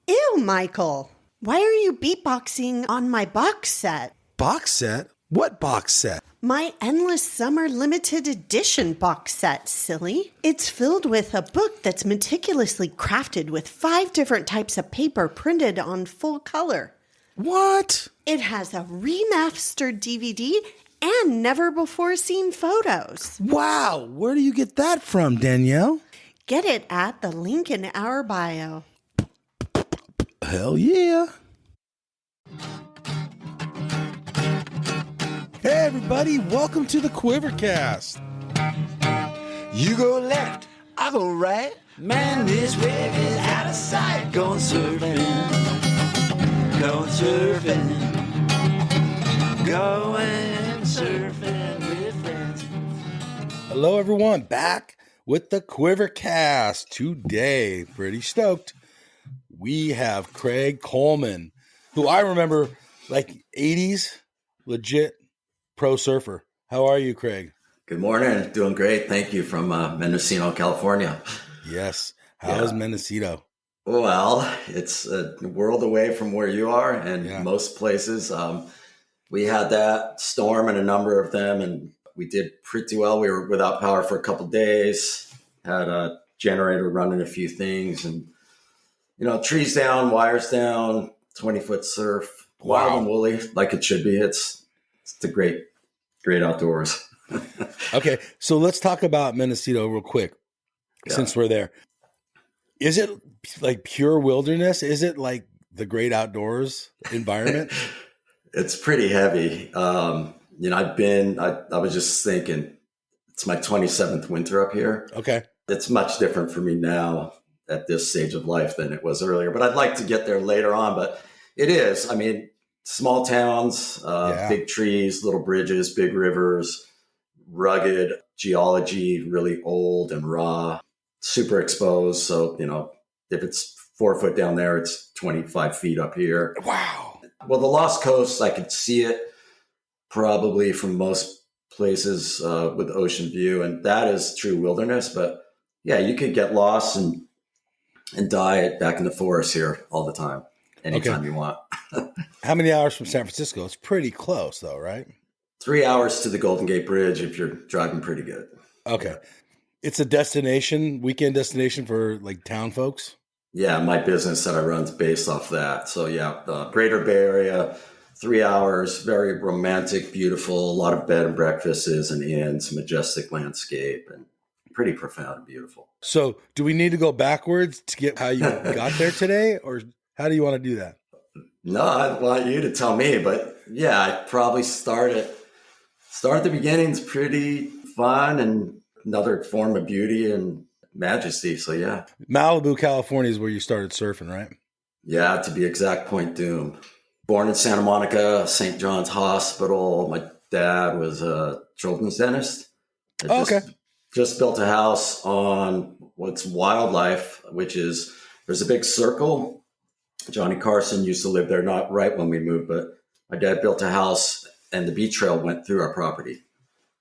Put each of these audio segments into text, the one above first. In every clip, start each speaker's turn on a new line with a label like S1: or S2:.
S1: Ew, Michael. Why are you beatboxing on my box set?
S2: Box set? What box set?
S1: My Endless Summer Limited Edition box set, silly. It's filled with a book that's meticulously crafted with 5 different types of paper printed on full color.
S2: What?
S1: It has a remastered DVD and never-before-seen photos.
S2: Wow, where do you get that from, Danielle?
S1: Get it at the link in our bio.
S2: Hell yeah. Hey everybody, welcome to the QuiverCast.
S3: You go left, I go right. Man, this wave is out of sight. Going surfing, going surfing, going surfing with friends.
S2: Hello everyone, back with the QuiverCast. Today, pretty stoked. We have Craig Comen, who I remember like 80s, legit pro surfer. How are you, Craig?
S4: Good morning. Doing great. Thank you from Mendocino, California.
S2: Yes. How's Mendocino?
S4: Well, it's a world away from where you are and most places. We had that storm and a number of them, and we did pretty well. We were without power for a couple of days, had a generator running a few things, and, you know, trees down, wires down, 20-foot surf, wild and woolly, like it should be. It's the great outdoors.
S2: Okay, so let's talk about Mendocino real quick, since we're there. Is it like pure wilderness? Is it like the great outdoors environment?
S4: It's pretty heavy. You know, I was just thinking, it's my 27th winter up here.
S2: Okay.
S4: It's much different for me now at this stage of life than it was earlier, but I'd like to get there later on. But it is, I mean, small towns, big trees, little bridges, big rivers, rugged geology, really old and raw, super exposed. So, you know, if it's 4 foot down there, it's 25 feet up here.
S2: Wow.
S4: Well, the Lost Coast, I could see it probably from most places with ocean view, and that is true wilderness. But yeah, you could get lost and die back in the forest here all the time, anytime you want.
S2: How many hours from San Francisco? It's pretty close though, right?
S4: 3 hours to the Golden Gate Bridge if you're driving pretty good.
S2: Okay. It's a weekend destination for like town folks?
S4: Yeah, my business that I run is based off that. So yeah, the Greater Bay Area, 3 hours, very romantic, beautiful, a lot of bed and breakfasts and inns, majestic landscape, and pretty profound and beautiful.
S2: So do we need to go backwards to get how you got there today, or how do you want to do that?
S4: No, I want you to tell me, but yeah, I'd probably start at the beginning. It's pretty fun and another form of beauty and majesty. So yeah.
S2: Malibu, California is where you started surfing, right?
S4: Yeah, to be exact, Point Dume. Born in Santa Monica, St. John's Hospital. My dad was a children's dentist. Just built a house on what's Wildlife, which is, there's a big circle. Johnny Carson used to live there, not right when we moved, but my dad built a house and the beach trail went through our property.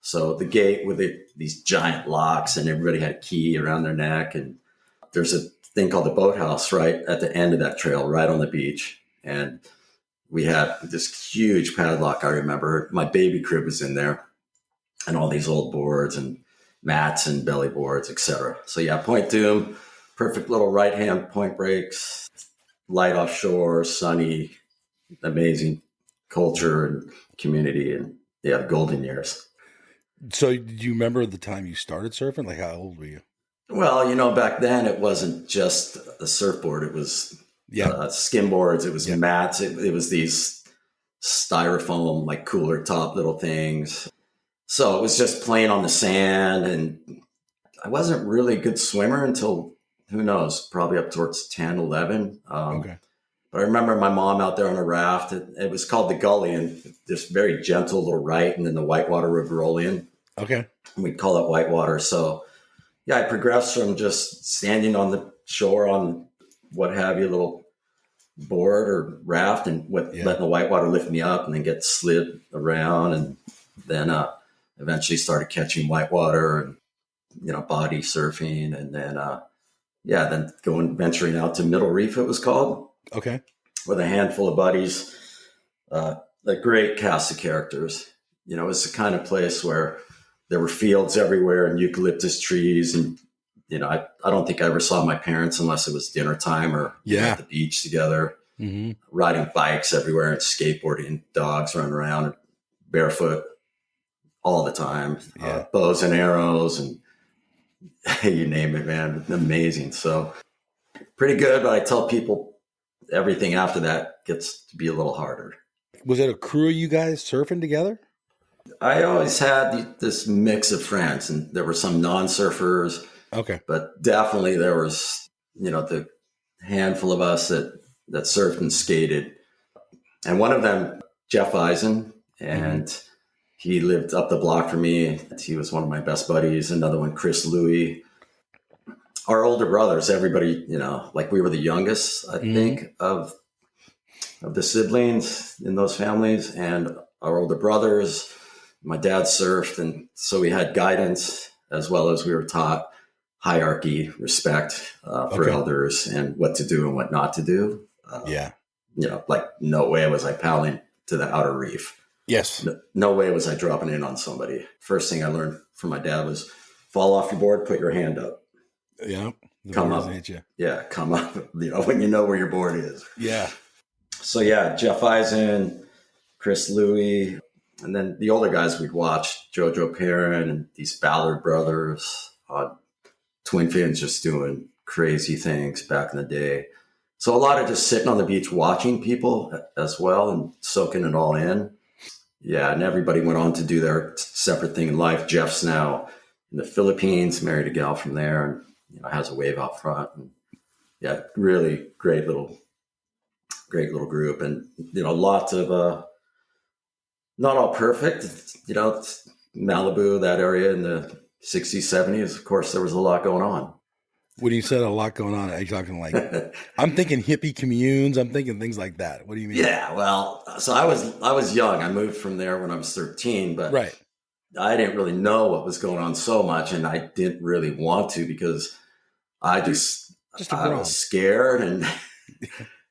S4: So the gate with these giant locks, and everybody had a key around their neck. And there's a thing called the boathouse right at the end of that trail, right on the beach. And we had this huge padlock. I remember my baby crib was in there, and all these old boards and mats and belly boards, etc. So yeah, Point Dume, perfect little right-hand point breaks, light offshore, sunny, amazing culture and community, and the golden years.
S2: So do you remember the time you started surfing? Like, how old were you?
S4: Well, you know, back then it wasn't just a surfboard. It was skimboards. It was mats. It was these styrofoam, like cooler top little things. So it was just playing on the sand. And I wasn't really a good swimmer until, who knows, probably up towards 10, 11.
S2: Okay.
S4: But I remember my mom out there on a raft. It was called the Gully, and this very gentle little right, and then the whitewater would roll in.
S2: Okay.
S4: And we'd call it whitewater. So yeah, I progressed from just standing on the shore on what have you, little board or raft, and letting the whitewater lift me up and then get slid around, and then eventually started catching whitewater and, you know, body surfing, and then yeah, then venturing out to Middle Reef, it was called.
S2: Okay.
S4: With a handful of buddies, a great cast of characters. You know, it's the kind of place where there were fields everywhere and eucalyptus trees. And, you know, I don't think I ever saw my parents unless it was dinner time or at the beach together, riding bikes everywhere and skateboarding, dogs running around barefoot all the time, bows and arrows and you name it, man. Amazing. So pretty good. But I tell people everything after that gets to be a little harder.
S2: Was it a crew of you guys surfing together?
S4: I always had this mix of friends, and there were some non-surfers.
S2: Okay.
S4: But definitely there was, you know, the handful of us that surfed and skated. And one of them, Jeff Eisen, and he lived up the block from me. He was one of my best buddies. Another one, Chris Louie. Our older brothers, everybody, you know, like we were the youngest, I think, of the siblings in those families. And our older brothers, my dad surfed. And so we had guidance as well as we were taught hierarchy, respect for elders and what to do and what not to do. You know, like no way was I paddling to the outer reef.
S2: Yes.
S4: No way was I dropping in on somebody. First thing I learned from my dad was fall off your board, put your hand up.
S2: Yeah.
S4: Come up. Yeah, come up. You know, when you know where your board is.
S2: Yeah.
S4: So yeah, Jeff Eisen, Chris Louie, and then the older guys we'd watch, Jojo Perrin and these Ballard brothers, twin fins just doing crazy things back in the day. So a lot of just sitting on the beach watching people as well and soaking it all in. Yeah, and everybody went on to do their separate thing in life. Jeff's now in the Philippines, married a gal from there, and you know has a wave out front. And yeah, really great little group, and you know lots of not all perfect. You know, Malibu, that area in the 60s, 70s. Of course, there was a lot going on.
S2: When you said a lot going on, are you talking like, I'm thinking hippie communes. I'm thinking things like that. What do you mean?
S4: Yeah, well, so I was young. I moved from there when I was 13, but I didn't really know what was going on so much. And I didn't really want to because I was scared and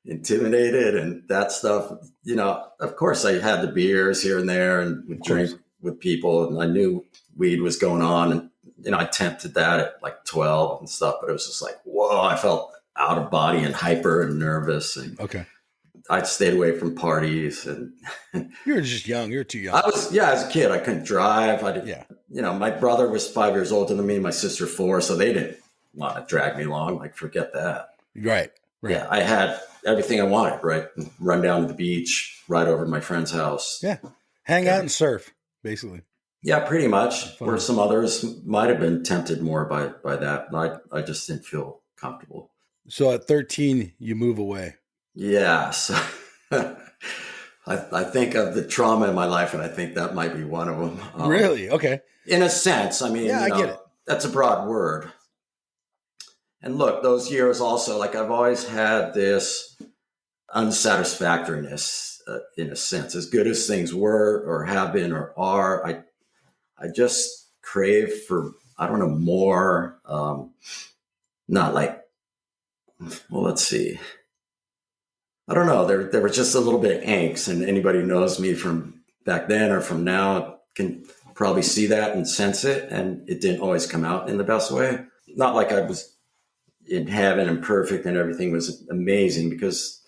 S4: intimidated and that stuff. You know, of course I had the beers here and there and would drink with people and I knew weed was going on and, you know, I attempted that at like 12 and stuff, but it was just like, whoa, I felt out of body and hyper and nervous. And I stayed away from parties. And
S2: you were just young. You were too young.
S4: I was, as a kid, I couldn't drive. You know, my brother was 5 years older than me, my sister 4. So they didn't want to drag me along. Like, forget that.
S2: Right.
S4: Yeah. I had everything I wanted, right? Run down to the beach, ride over to my friend's house.
S2: Yeah. Hang out and surf, basically.
S4: Yeah, pretty much. Where some others might have been tempted more by that. I just didn't feel comfortable.
S2: So at 13, you move away.
S4: Yeah. So I think of the trauma in my life, and I think that might be one of them.
S2: Really? Okay.
S4: In a sense. I mean,
S2: I get it.
S4: That's a broad word. And look, those years also, like I've always had this unsatisfactoriness in a sense. As good as things were or have been or are, I just crave for, I don't know, more, not like, well, let's see. I don't know. There was just a little bit of angst, and anybody who knows me from back then or from now can probably see that and sense it. And it didn't always come out in the best way. Not like I was in heaven and perfect and everything was amazing because,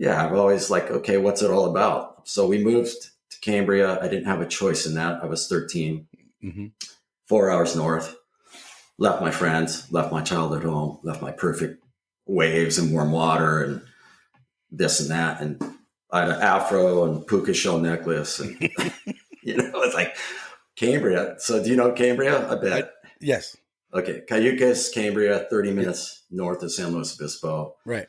S4: I've always like, okay, what's it all about? So we moved to Cambria. I didn't have a choice in that. I was 13, 4 hours north, left my friends, left my child at home, left my perfect waves and warm water and this and that. And I had an afro and puka shell necklace. And, you know, it's like Cambria. So do you know Cambria? I bet.
S2: Yes.
S4: Okay. Cayucas, Cambria, 30 minutes north of San Luis Obispo.
S2: Right.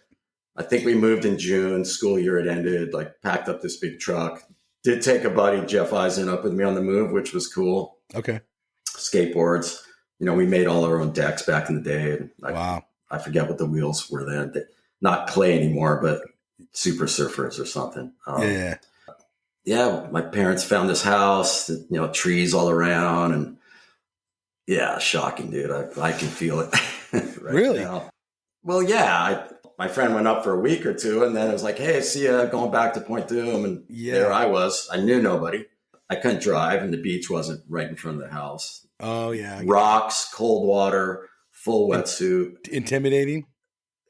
S4: I think we moved in June, school year had ended, like packed up this big truck. Did take a buddy, Jeff Eisen, up with me on the move, which was cool.
S2: Okay.
S4: Skateboards. You know, we made all our own decks back in the day. And
S2: wow.
S4: I forget what the wheels were then. Not clay anymore, but super surfers or something. Yeah, my parents found this house, you know, trees all around. And Yeah, shocking, dude. I can feel it right
S2: Really?
S4: now. Well, yeah. My friend went up for a week or two, and then it was like, hey, see ya, going back to Point Doom. And there I was. I knew nobody. I couldn't drive, and the beach wasn't right in front of the house.
S2: Oh, yeah.
S4: Rocks, cold water, full wetsuit.
S2: Intimidating?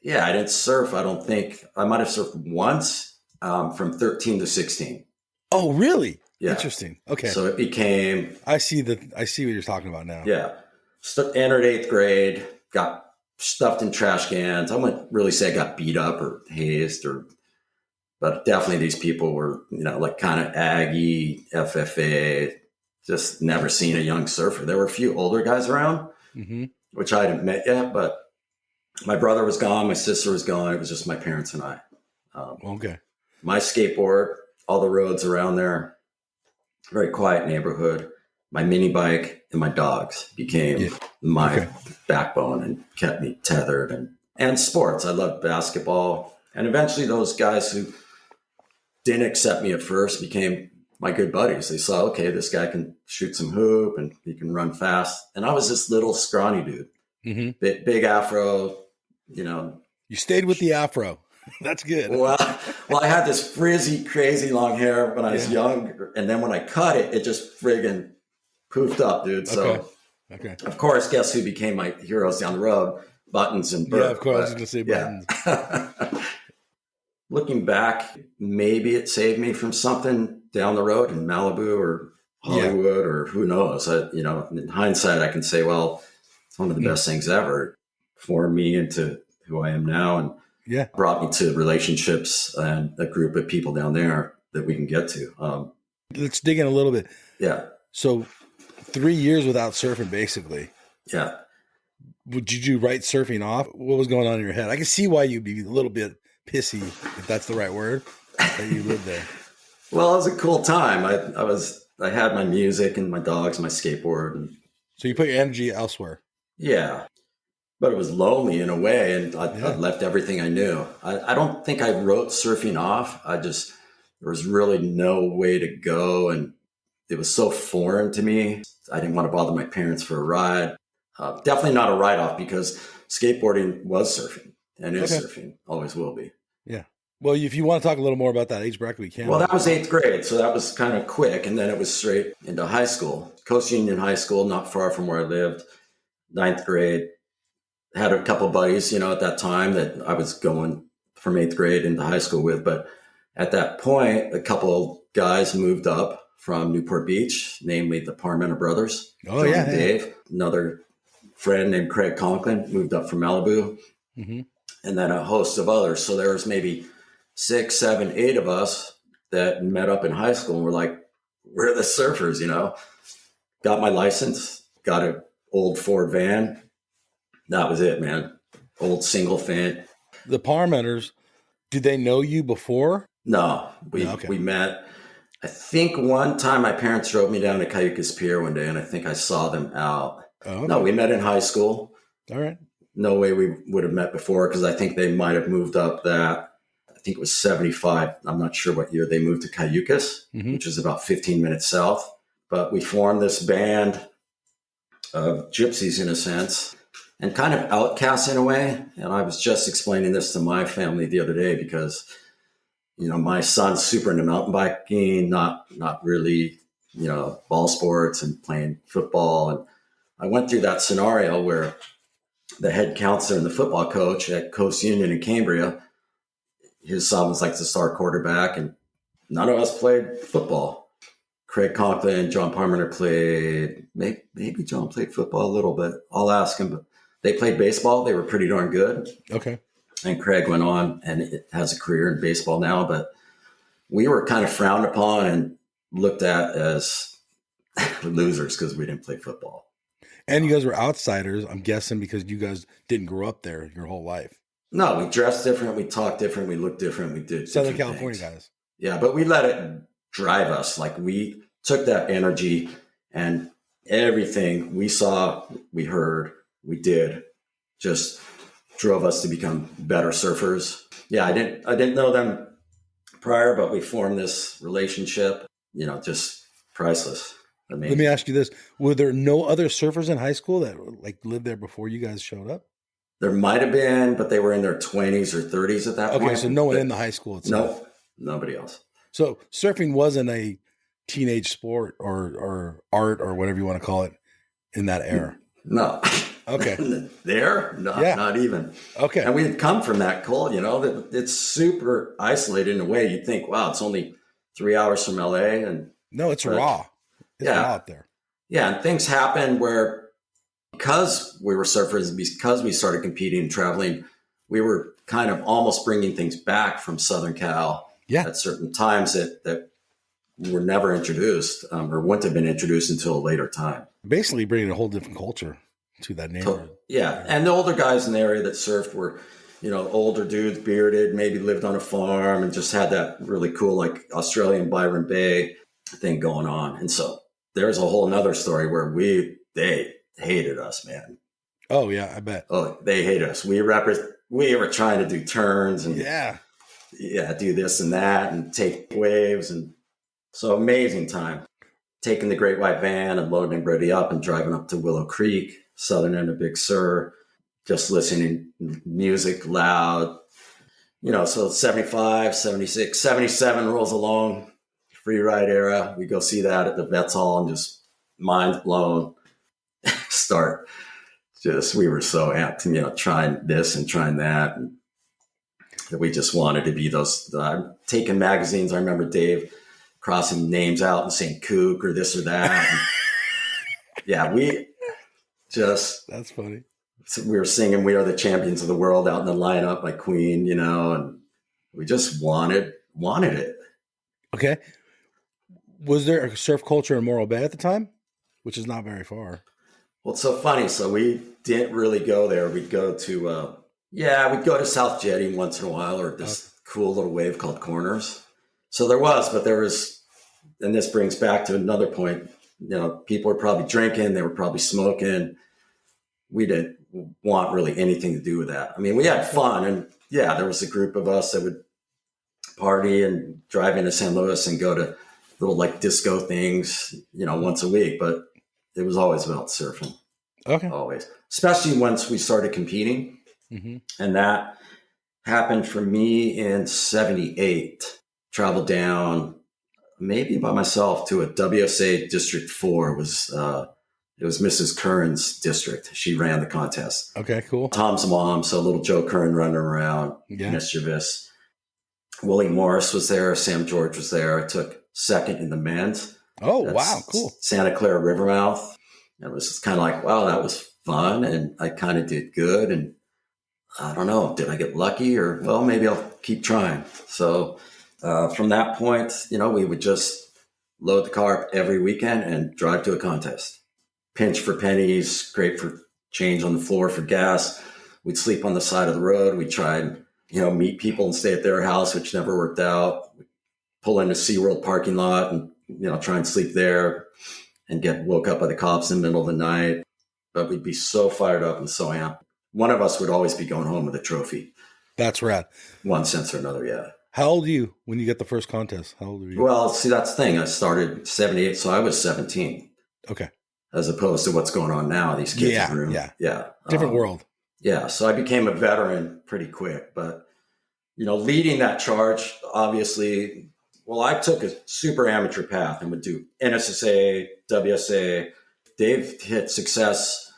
S4: Yeah, I didn't surf, I don't think. I might have surfed once from 13 to 16.
S2: Oh, really?
S4: Yeah.
S2: Interesting. Okay.
S4: So it became...
S2: I see what you're talking about now.
S4: Yeah. Entered 8th grade, got stuffed in trash cans. I wouldn't really say I got beat up or hazed, but definitely these people were, like kind of Aggie, FFA, just never seen a young surfer. There were a few older guys around, which I hadn't met yet, but my brother was gone. My sister was gone. It was just my parents and I.
S2: Okay.
S4: My skateboard, all the roads around there, very quiet neighborhood. My mini bike and my dogs became my backbone and kept me tethered. And sports. I loved basketball. And eventually those guys who didn't accept me at first became my good buddies. They saw, okay, this guy can shoot some hoop and he can run fast. And I was this little scrawny dude, big afro, You
S2: stayed with the afro. That's good.
S4: Well, I had this frizzy, crazy long hair when I was young. And then when I cut it, it just friggin' poofed up, dude. So, of course, guess who became my heroes down the road? Buttons and Burke.
S2: Yeah, of course. I was going to say Buttons.
S4: Yeah. Looking back, maybe it saved me from something down the road in Malibu or Hollywood or who knows. In hindsight, I can say, well, it's one of the best things ever. Formed me into who I am now and brought me to relationships and a group of people down there that we can get to.
S2: Let's dig in a little bit.
S4: Yeah.
S2: So 3 years without surfing, basically.
S4: Yeah.
S2: Did you write surfing off? What was going on in your head? I can see why you'd be a little bit pissy, if that's the right word, that you lived there.
S4: Well, it was a cool time. I had my music and my dogs, my skateboard.
S2: So you put your energy elsewhere.
S4: Yeah. But it was lonely in a way, and I left everything I knew. I don't think I wrote surfing off. There was really no way to go, and it was so foreign to me. I didn't want to bother my parents for a ride. Definitely not a write-off, because skateboarding was surfing and is surfing, always will be.
S2: Yeah. Well, if you want to talk a little more about that age bracket, we can.
S4: Well, that was 8th grade, so that was kind of quick, and then it was straight into high school. Coast Union High School, not far from where I lived, 9th grade. Had a couple buddies, at that time that I was going from 8th grade into high school with. But at that point, a couple of guys moved up from Newport Beach, namely the Parmenter brothers.
S2: Oh,
S4: John and Dave. Another friend named Craig Conklin moved up from Malibu. And then a host of others. So there was maybe 6, 7, 8 of us that met up in high school and were like, we're the surfers, Got my license, got an old Ford van. That was it, man. Old single fan.
S2: The Parmenters, did they know you before?
S4: No, we met. I think one time my parents drove me down to Cayucas Pier one day, and I think I saw them out.
S2: Oh, okay.
S4: No, we met in high school.
S2: All right.
S4: No way we would have met before, because I think they might have moved up I think it was 75. I'm not sure what year they moved to Cayucas, which is about 15 minutes south. But we formed this band of gypsies, in a sense, and kind of outcasts in a way. And I was just explaining this to my family the other day, because, my son's super into mountain biking, not really, ball sports and playing football. And I went through that scenario where the head counselor and the football coach at Coast Union in Cambria, his son was like the star quarterback, and none of us played football. Craig Conklin and John Parmenter played, maybe John played football a little bit. I'll ask him, but they played baseball. They were pretty darn good.
S2: Okay.
S4: And Craig went on and has a career in baseball now, but we were kind of frowned upon and looked at as losers because we didn't play football.
S2: And you guys were outsiders, I'm guessing, because you guys didn't grow up there your whole life.
S4: No, we dressed different. We talked different. We looked different. We did
S2: Southern California guys.
S4: Yeah, but we let it drive us. Like, we took that energy, and everything we saw, we heard, we did, just drove us to become better surfers. Yeah, I didn't know them prior, but we formed this relationship, just priceless.
S2: Let me ask you this. Were there no other surfers in high school that like lived there before you guys showed up?
S4: There might have been, but they were in their 20s or 30s at that point.
S2: Okay, so no one in the high school itself.
S4: No, nobody else.
S2: So surfing wasn't a teenage sport or art or whatever you want to call it in that era?
S4: No.
S2: Okay.
S4: There? Not even.
S2: Okay.
S4: And we had come from that cold, that it's super isolated in a way. You'd think, wow, it's only 3 hours from LA.
S2: No, it's raw. It's raw out there.
S4: Yeah. And things happened where, because we were surfers, because we started competing and traveling, we were kind of almost bringing things back from Southern Cal at certain times that were never introduced or wouldn't have been introduced until a later time.
S2: Basically bringing a whole different culture to that neighborhood.
S4: Yeah. And the older guys in the area that surfed were, older dudes, bearded, maybe lived on a farm and just had that really cool, like Australian Byron Bay thing going on. And so there's a whole nother story where they hated us, man.
S2: Oh yeah, I bet.
S4: Oh, they hate us. We were trying to do turns and do this and that and take waves. And so amazing time. Taking the Great White Van and loading everybody up and driving up to Willow Creek, southern end of Big Sur, just listening music loud, so 75, 76, 77 rolls along, free ride era. We go see that at the Vets Hall and just mind blown. We were so amped, trying this and trying that. And we just wanted to be those, taking magazines. I remember Dave crossing names out and saying kook or this or that.
S2: That's funny.
S4: We were singing We Are the Champions of the World out in the lineup by Queen, and we just wanted it.
S2: Okay. Was there a surf culture in Morro Bay at the time? Which is not very far.
S4: Well, it's so funny. So we didn't really go there. We'd go to, we'd go to South Jetty once in a while, or this cool little wave called Corners. So there was, and this brings back to another point, people were probably drinking, they were probably smoking. We didn't want really anything to do with that. I mean, we had fun, and there was a group of us that would party and drive into San Luis and go to little like disco things, once a week, but it was always about surfing.
S2: Okay.
S4: Always. Especially once we started competing.
S2: Mm-hmm.
S4: And that happened for me in 78. Traveled down maybe by myself to a WSA District 4. It was Mrs. Curran's district. She ran the contest.
S2: Okay, cool.
S4: Tom's mom, so little Joe Curran running around, mischievous. Willie Morris was there. Sam George was there. I took second in the men's.
S2: Oh, wow, cool.
S4: Santa Clara Rivermouth. And it was just kind of like, wow, that was fun. And I kind of did good. And I don't know, did I get lucky or, well, maybe I'll keep trying. So from that point, we would just load the car up every weekend and drive to a contest. Pinch for pennies, scrape for change on the floor for gas. We'd sleep on the side of the road. We'd try and, meet people and stay at their house, which never worked out. We'd pull into SeaWorld parking lot and, try and sleep there and get woke up by the cops in the middle of the night. But we'd be so fired up and so amped. One of us would always be going home with a trophy.
S2: That's rad.
S4: One sense or another, yeah.
S2: How old are you when you get the first contest? How old are you?
S4: Well, see, that's the thing. I started 78, so I was 17.
S2: Okay.
S4: As opposed to what's going on now. These kids in the room. Yeah.
S2: Different world.
S4: Yeah. So I became a veteran pretty quick. But, leading that charge, obviously, I took a super amateur path and would do NSSA, WSA. Dave hit success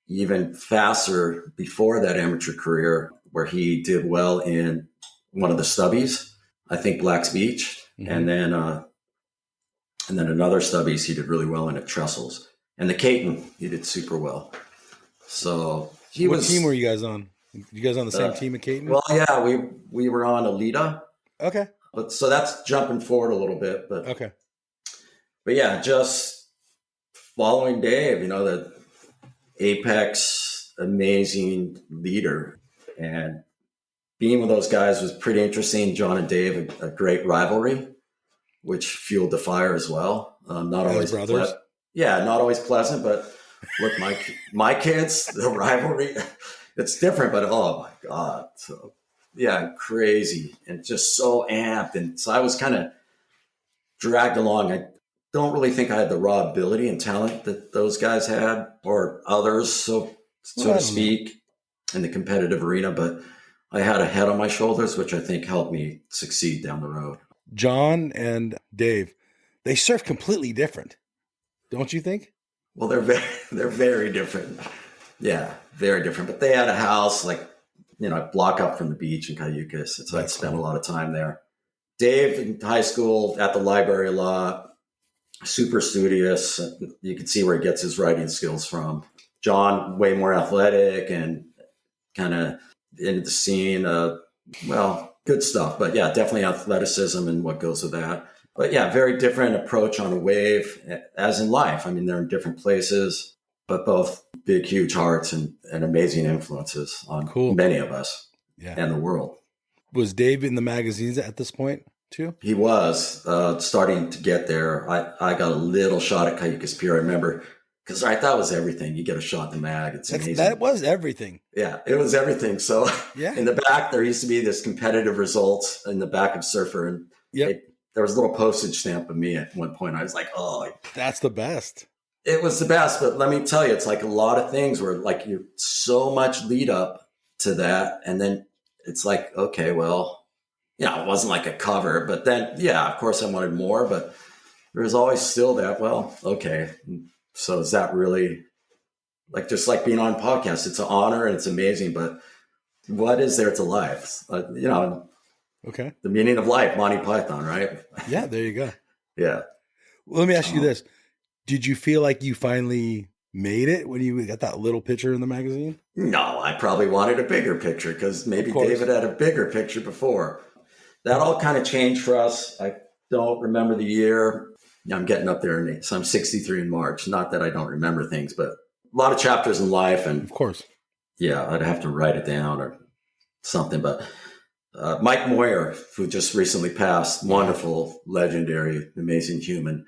S4: even faster before that amateur career, where he did well in one of the stubbies, I think Black's Beach. Mm-hmm. And then another stubbies, he did really well in at Trestles. And the Caton, he did super well. So
S2: What team were you guys on? You guys on the same team at Caton?
S4: Well, yeah, we were on Alita.
S2: Okay.
S4: But so that's jumping forward a little bit, but
S2: okay.
S4: But yeah, just following Dave, the apex, amazing leader, and being with those guys was pretty interesting. John and Dave, a great rivalry, which fueled the fire as well. Not always
S2: brothers.
S4: Not always pleasant, but look, my kids, the rivalry, it's different, but oh my God. So yeah, crazy and just so amped. And so I was kind of dragged along. don't really think I had the raw ability and talent that those guys had or others, so to speak, in the competitive arena, but I had a head on my shoulders, which I think helped me succeed down the road.
S2: John and Dave, they surf completely different, don't you think?
S4: Well, they're very different. Yeah, very different. But they had a house like, a block up from the beach in Cayucas. So I'd spent a lot of time there. Dave in high school at the library a lot, super studious. You can see where he gets his writing skills from. John, way more athletic and kind of into the scene. Good stuff. But yeah, definitely athleticism and what goes with that. But yeah, very different approach on a wave, as in life. I mean, they're in different places, but both big, huge hearts and amazing influences on many of us and the world.
S2: Was Dave in the magazines at this point too?
S4: He was starting to get there. I got a little shot at Cayucas Pier, I remember, because I thought it was everything. You get a shot in the mag. It's amazing.
S2: That was everything.
S4: Yeah, it was everything. So in the back, there used to be this competitive results in the back of Surfer. And there was a little postage stamp of me at one point. I was like, oh.
S2: That's the best.
S4: It was the best. But let me tell you, it's like a lot of things where like you so much lead up to that. And then it's like, okay, well, it wasn't like a cover. But then, of course I wanted more. But there was always still that, well, okay. So is that really like just like being on podcasts? It's an honor and it's amazing, but what is there to life?
S2: Okay.
S4: The meaning of life, Monty Python, right?
S2: Yeah, there you go.
S4: Yeah.
S2: Well, let me ask you this. Did you feel like you finally made it when you got that little picture in the magazine?
S4: No, I probably wanted a bigger picture because maybe David had a bigger picture before. That all kind of changed for us. I don't remember the year. I'm getting up there in age. So I'm 63 in March. Not that I don't remember things, but a lot of chapters in life. And
S2: of course,
S4: I'd have to write it down or something. But Mike Moyer, who just recently passed, wonderful, legendary, amazing human,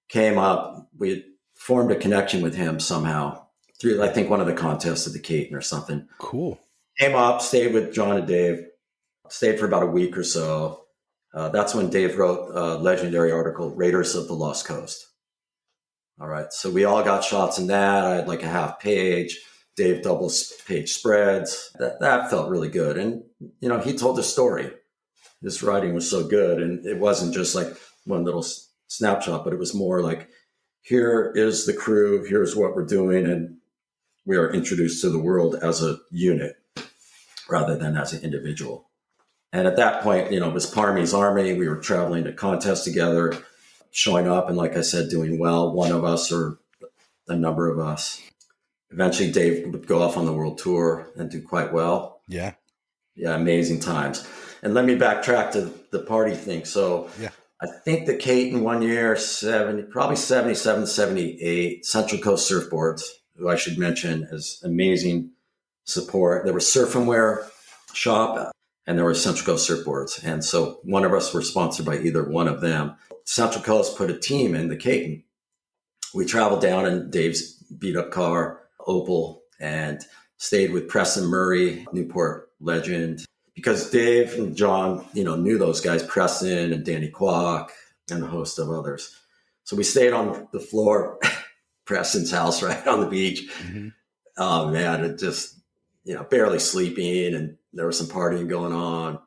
S4: came up. We had formed a connection with him somehow through, I think, one of the contests at the Caton or something.
S2: Cool.
S4: Came up, stayed with John and Dave, stayed for about a week or so. That's when Dave wrote a legendary article, Raiders of the Lost Coast. All right. So we all got shots in that. I had like a half page. Dave double page spreads. That felt really good. And, he told the story. His writing was so good. And it wasn't just like one little snapshot, but it was more like, here is the crew. Here's what we're doing. And we are introduced to the world as a unit rather than as an individual. And at that point, it was Parmy's Army. We were traveling to contests together, showing up, and like I said, doing well, one of us or a number of us. Eventually, Dave would go off on the world tour and do quite well.
S2: Yeah.
S4: Yeah, amazing times. And let me backtrack to the party thing. So I think the Caton one year, probably 77, 78, Central Coast Surfboards, who I should mention as amazing support. There was Surf and Wear shop. And there were Central Coast Surfboards. And so one of us were sponsored by either one of them. Central Coast put a team in the Caton. We traveled down in Dave's beat up car, Opal, and stayed with Preston Murray, Newport legend. Because Dave and John, knew those guys, Preston and Danny Kwok and a host of others. So we stayed on the floor, Preston's house right on the beach. Mm-hmm. Oh man, it just, barely sleeping, and there was some partying going on.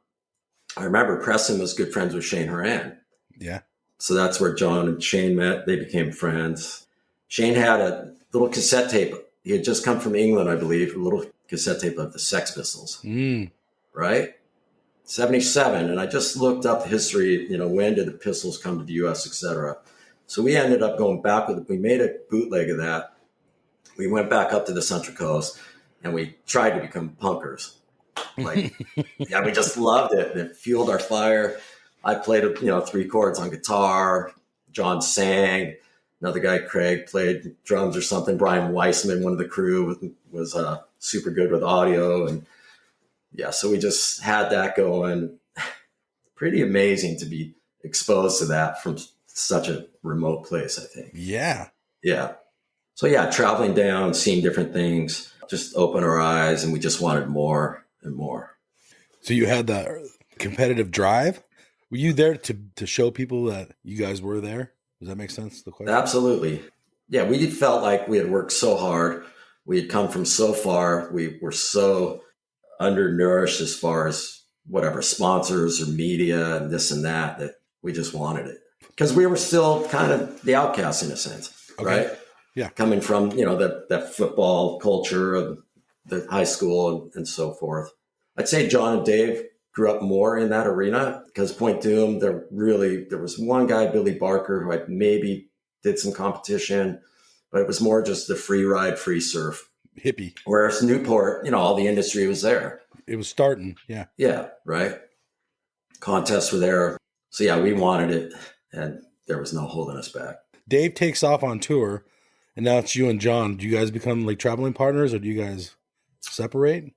S4: I remember Preston was good friends with Shane Horan.
S2: Yeah.
S4: So that's where John and Shane met. They became friends. Shane had a little cassette tape. He had just come from England, I believe, a little cassette tape of the Sex Pistols. Right? 77. And I just looked up the history, when did the Pistols come to the U.S., et cetera. So we ended up going back with it. We made a bootleg of that. We went back up to the Central Coast and we tried to become punkers. Like, we just loved it. And it fueled our fire. I played, 3 chords on guitar. John sang. Another guy, Craig, played drums or something. Brian Weissman, one of the crew, was super good with audio. And so we just had that going. Pretty amazing to be exposed to that from such a remote place, I think.
S2: Yeah.
S4: Yeah. So traveling down, seeing different things, just opened our eyes, and we just wanted more and more.
S2: So you had the competitive drive. Were you there to show people that you guys were there? Does that make sense? The question?
S4: Absolutely. Yeah, we felt like we had worked so hard. We had come from so far. We were so undernourished as far as whatever sponsors or media and this and that, that we just wanted it. Because we were still kind of the outcasts in a sense, right?
S2: Yeah.
S4: Coming from, that football culture of the high school and so forth. I'd say John and Dave grew up more in that arena because Point Dume, there was one guy, Billy Barker, who I maybe did some competition, but it was more just the free ride, free surf.
S2: Hippie.
S4: Whereas Newport, all the industry was there.
S2: It was starting. Yeah.
S4: Yeah. Right. Contests were there. So yeah, we wanted it and there was no holding us back.
S2: Dave takes off on tour and now it's you and John. Do you guys become like traveling partners or do you guys separate?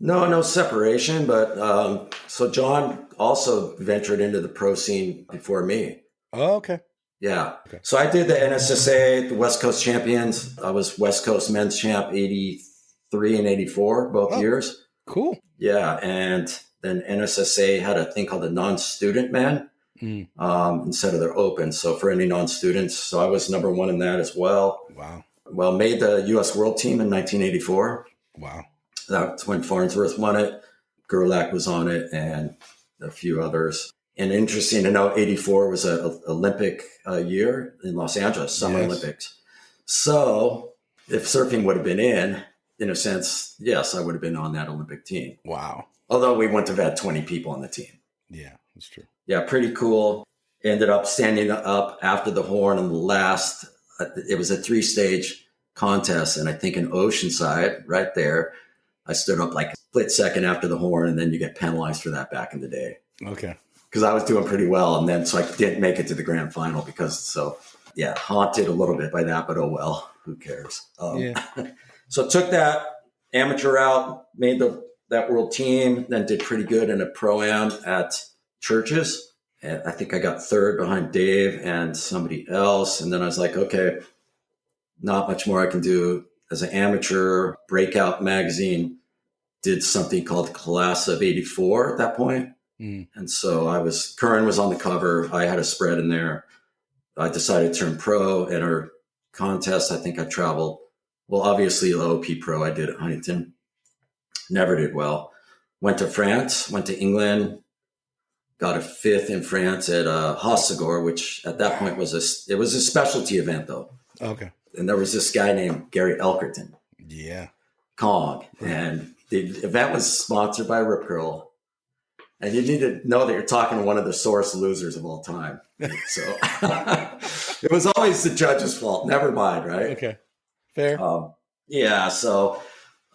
S4: No separation, but so John also ventured into the pro scene before me.
S2: Oh, okay.
S4: Yeah. Okay. So I did the NSSA, the West Coast Champions. I was West Coast Men's Champ 83 and 84, both years.
S2: Cool.
S4: Yeah. And then NSSA had a thing called the non-student man instead of their open. So for any non-students. So I was number one in that as well.
S2: Wow.
S4: Well, made the U.S. World Team in 1984.
S2: Wow.
S4: That's when Farnsworth won it. Gerlach was on it and a few others. And interesting to know, 84 was an Olympic year in Los Angeles, Summer Olympics. So if surfing would have been in a sense, yes, I would have been on that Olympic team.
S2: Wow.
S4: Although we wouldn't have had 20 people on the team.
S2: Yeah, that's true.
S4: Yeah, pretty cool. Ended up standing up after the horn on the last, it was a 3-stage contest. And I think in Oceanside, right there, I stood up like a split second after the horn, and then you get penalized for that back in the day.
S2: Okay.
S4: Because I was doing pretty well, and then so I didn't make it to the grand final haunted a little bit by that, but oh well, who cares? So took that amateur route, made that world team, then did pretty good in a pro-am at Churches. And I think I got third behind Dave and somebody else. And then I was like, okay, not much more I can do as an amateur. Breakout magazine did something called Class of 84 at that point. And so Curran was on the cover. I had a spread in there. I decided to turn pro. In our contest, I think I traveled, well, obviously the OP pro I did at Huntington. Never did well. Went to France, went to England, got a 5th in France at Hossegor, which at that point was a specialty event though.
S2: Okay. And
S4: there was this guy named Gary Elkerton.
S2: Yeah.
S4: Kong. And the event was sponsored by Rip Curl. And you need to know that you're talking to one of the sorest losers of all time. So it was always the judge's fault. Never mind, right?
S2: Okay. Fair.
S4: Yeah. So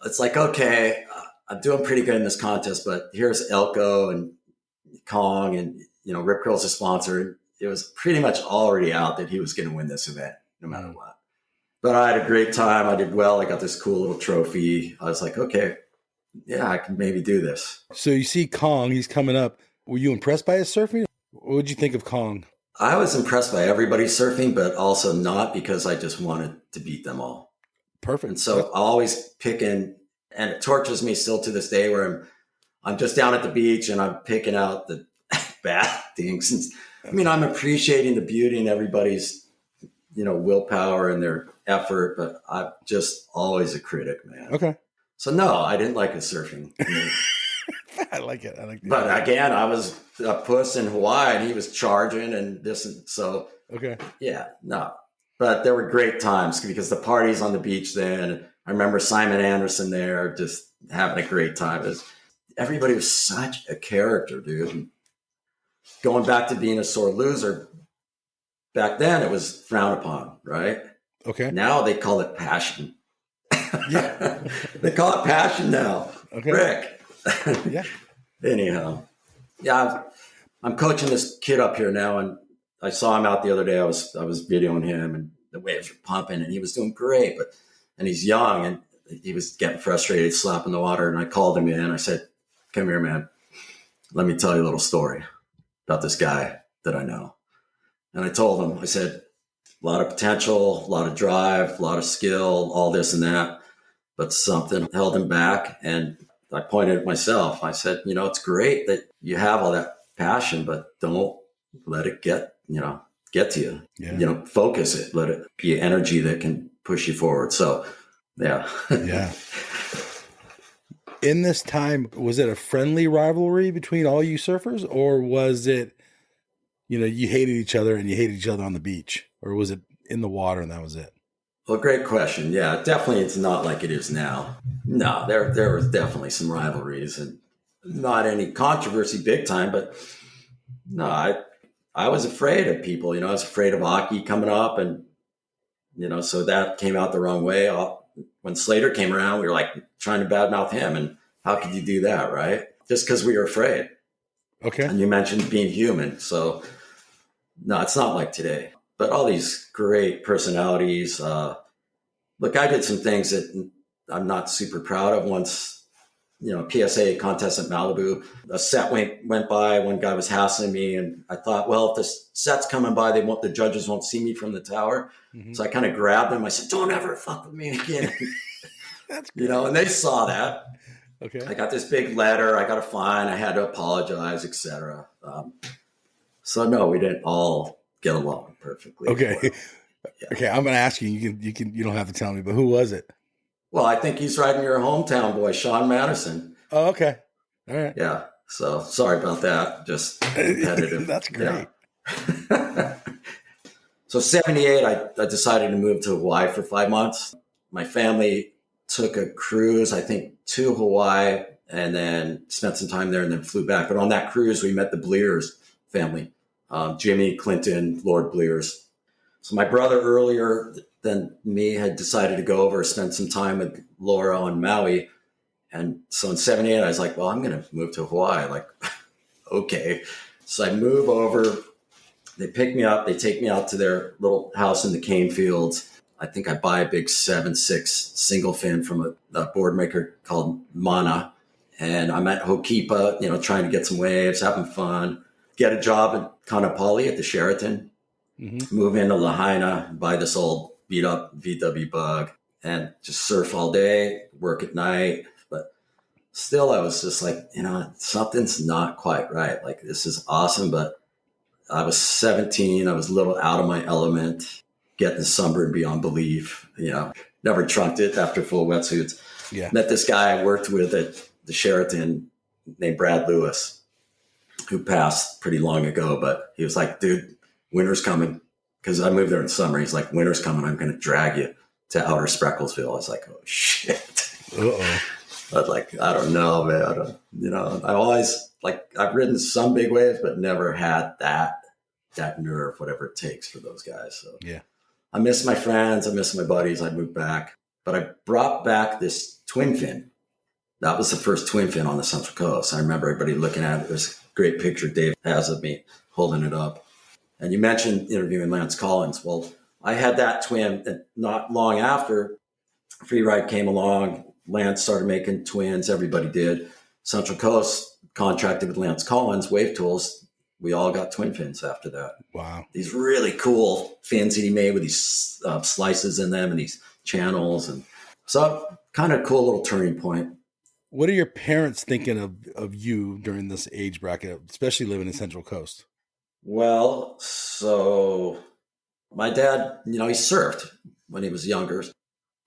S4: it's like, okay, I'm doing pretty good in this contest, but here's Elko and Kong and, Rip Curl's a sponsor. It was pretty much already out that he was going to win this event no matter what. But I had a great time. I did well. I got this cool little trophy. I was like, okay, yeah, I can maybe do this.
S2: So you see Kong, he's coming up. Were you impressed by his surfing? What did you think of Kong?
S4: I was impressed by everybody's surfing, but also not because I just wanted to beat them all.
S2: Perfect.
S4: And so I always picking, and it tortures me still to this day where I'm just down at the beach and I'm picking out the bad things. And, I'm appreciating the beauty in everybody's, willpower and their effort, but I'm just always a critic, man.
S2: Okay.
S4: So no, I didn't like his surfing.
S2: I like it.
S4: But again, I was a puss in Hawaii and he was charging and this. And so,
S2: okay.
S4: Yeah, no, but there were great times because the parties on the beach then, I remember Simon Anderson there just having a great time. Everybody was such a character, dude. And going back to being a sore loser, back then it was frowned upon, right?
S2: Okay.
S4: Now they call it passion.
S2: Yeah.
S4: They call it passion now.
S2: Okay.
S4: Rick.
S2: Yeah.
S4: Anyhow. Yeah, I'm coaching this kid up here now, and I saw him out the other day. I was videoing him, and the waves were pumping, and he was doing great. And he's young, and he was getting frustrated, slapping the water. And I called him in. I said, "Come here, man. Let me tell you a little story about this guy that I know." And I told him, I said, a lot of potential, a lot of drive, a lot of skill, all this and that, but something held him back. And I pointed at myself. I said, it's great that you have all that passion, but don't let it get get to you.
S2: Yeah.
S4: Focus it, let it be energy that can push you forward. So, yeah.
S2: Yeah. In this time, was it a friendly rivalry between all you surfers, or was it, you hated each other and you hated each other on the beach, or was it in the water and that was it?
S4: Well, great question. Yeah, definitely it's not like it is now. No, there was definitely some rivalries and not any controversy big time, but no, I was afraid of people, I was afraid of Aki coming up and, so that came out the wrong way. When Slater came around, we were like trying to badmouth him. And how could you do that, right? Just because we were afraid.
S2: Okay.
S4: And you mentioned being human. So no, it's not like today. But all these great personalities. Look, I did some things that I'm not super proud of. Once, PSAA contest at Malibu, a set went by. One guy was hassling me, and I thought, well, if this set's coming by, the judges won't see me from the tower. Mm-hmm. So I kind of grabbed him. I said, "Don't ever fuck with me again."
S2: That's great.
S4: And they saw that.
S2: Okay. I
S4: got this big letter. I got a fine. I had to apologize, etc. So no, we didn't all get along perfectly.
S2: Okay. Well. Yeah. Okay. I'm going to ask you. You don't have to tell me, but who was it?
S4: Well, I think he's riding your hometown boy, Sean Madison.
S2: Oh, okay. All right.
S4: Yeah. So sorry about that. Just competitive.
S2: That's great.
S4: Yeah. So 78, I decided to move to Hawaii for 5 months. My family took a cruise, I think, to Hawaii and then spent some time there and then flew back. But on that cruise, we met the Blears family, Jimmy, Clinton, Lord Blears. So my brother earlier than me had decided to go over, spend some time with Laura on Maui. And so in 78, I was like, well, I'm going to move to Hawaii. Like, okay. So I move over. They pick me up. They take me out to their little house in the cane fields. I think I buy a big 7.6 single fin from a board maker called Mana. And I'm at Hokipa, trying to get some waves, having fun. Get a job at Kanapali at the Sheraton. Mm-hmm. Move into Lahaina, buy this old beat up VW bug and just surf all day, work at night. But still, I was just like, something's not quite right. Like, this is awesome. But I was 17. I was a little out of my element, getting sunburned beyond belief. Never trunked it after full wetsuits. Yeah. Met this guy I worked with at the Sheraton named Brad Lewis, who passed pretty long ago. But he was like, dude, winter's coming. Because I moved there in summer. He's like, winter's coming. I'm going to drag you to outer Sprecklesville. I was like, oh, shit.
S2: Uh-oh.
S4: But I don't know, man. I always, I've ridden some big waves, but never had that nerve, whatever it takes for those guys. So
S2: yeah,
S4: I miss my friends. I miss my buddies. I moved back. But I brought back this twin fin. That was the first twin fin on the Central Coast. I remember everybody looking at it. There's a great picture Dave has of me holding it up. And you mentioned interviewing Lance Collins. Well, I had that twin, and not long after, Freeride came along. Lance started making twins. Everybody did. Central Coast contracted with Lance Collins, Wave Tools. We all got twin fins after that.
S2: Wow.
S4: These really cool fins that he made with these slices in them and these channels. And so kind of cool little turning point.
S2: What are your parents thinking of you during this age bracket, especially living in Central Coast?
S4: Well, so my dad, he surfed when he was younger.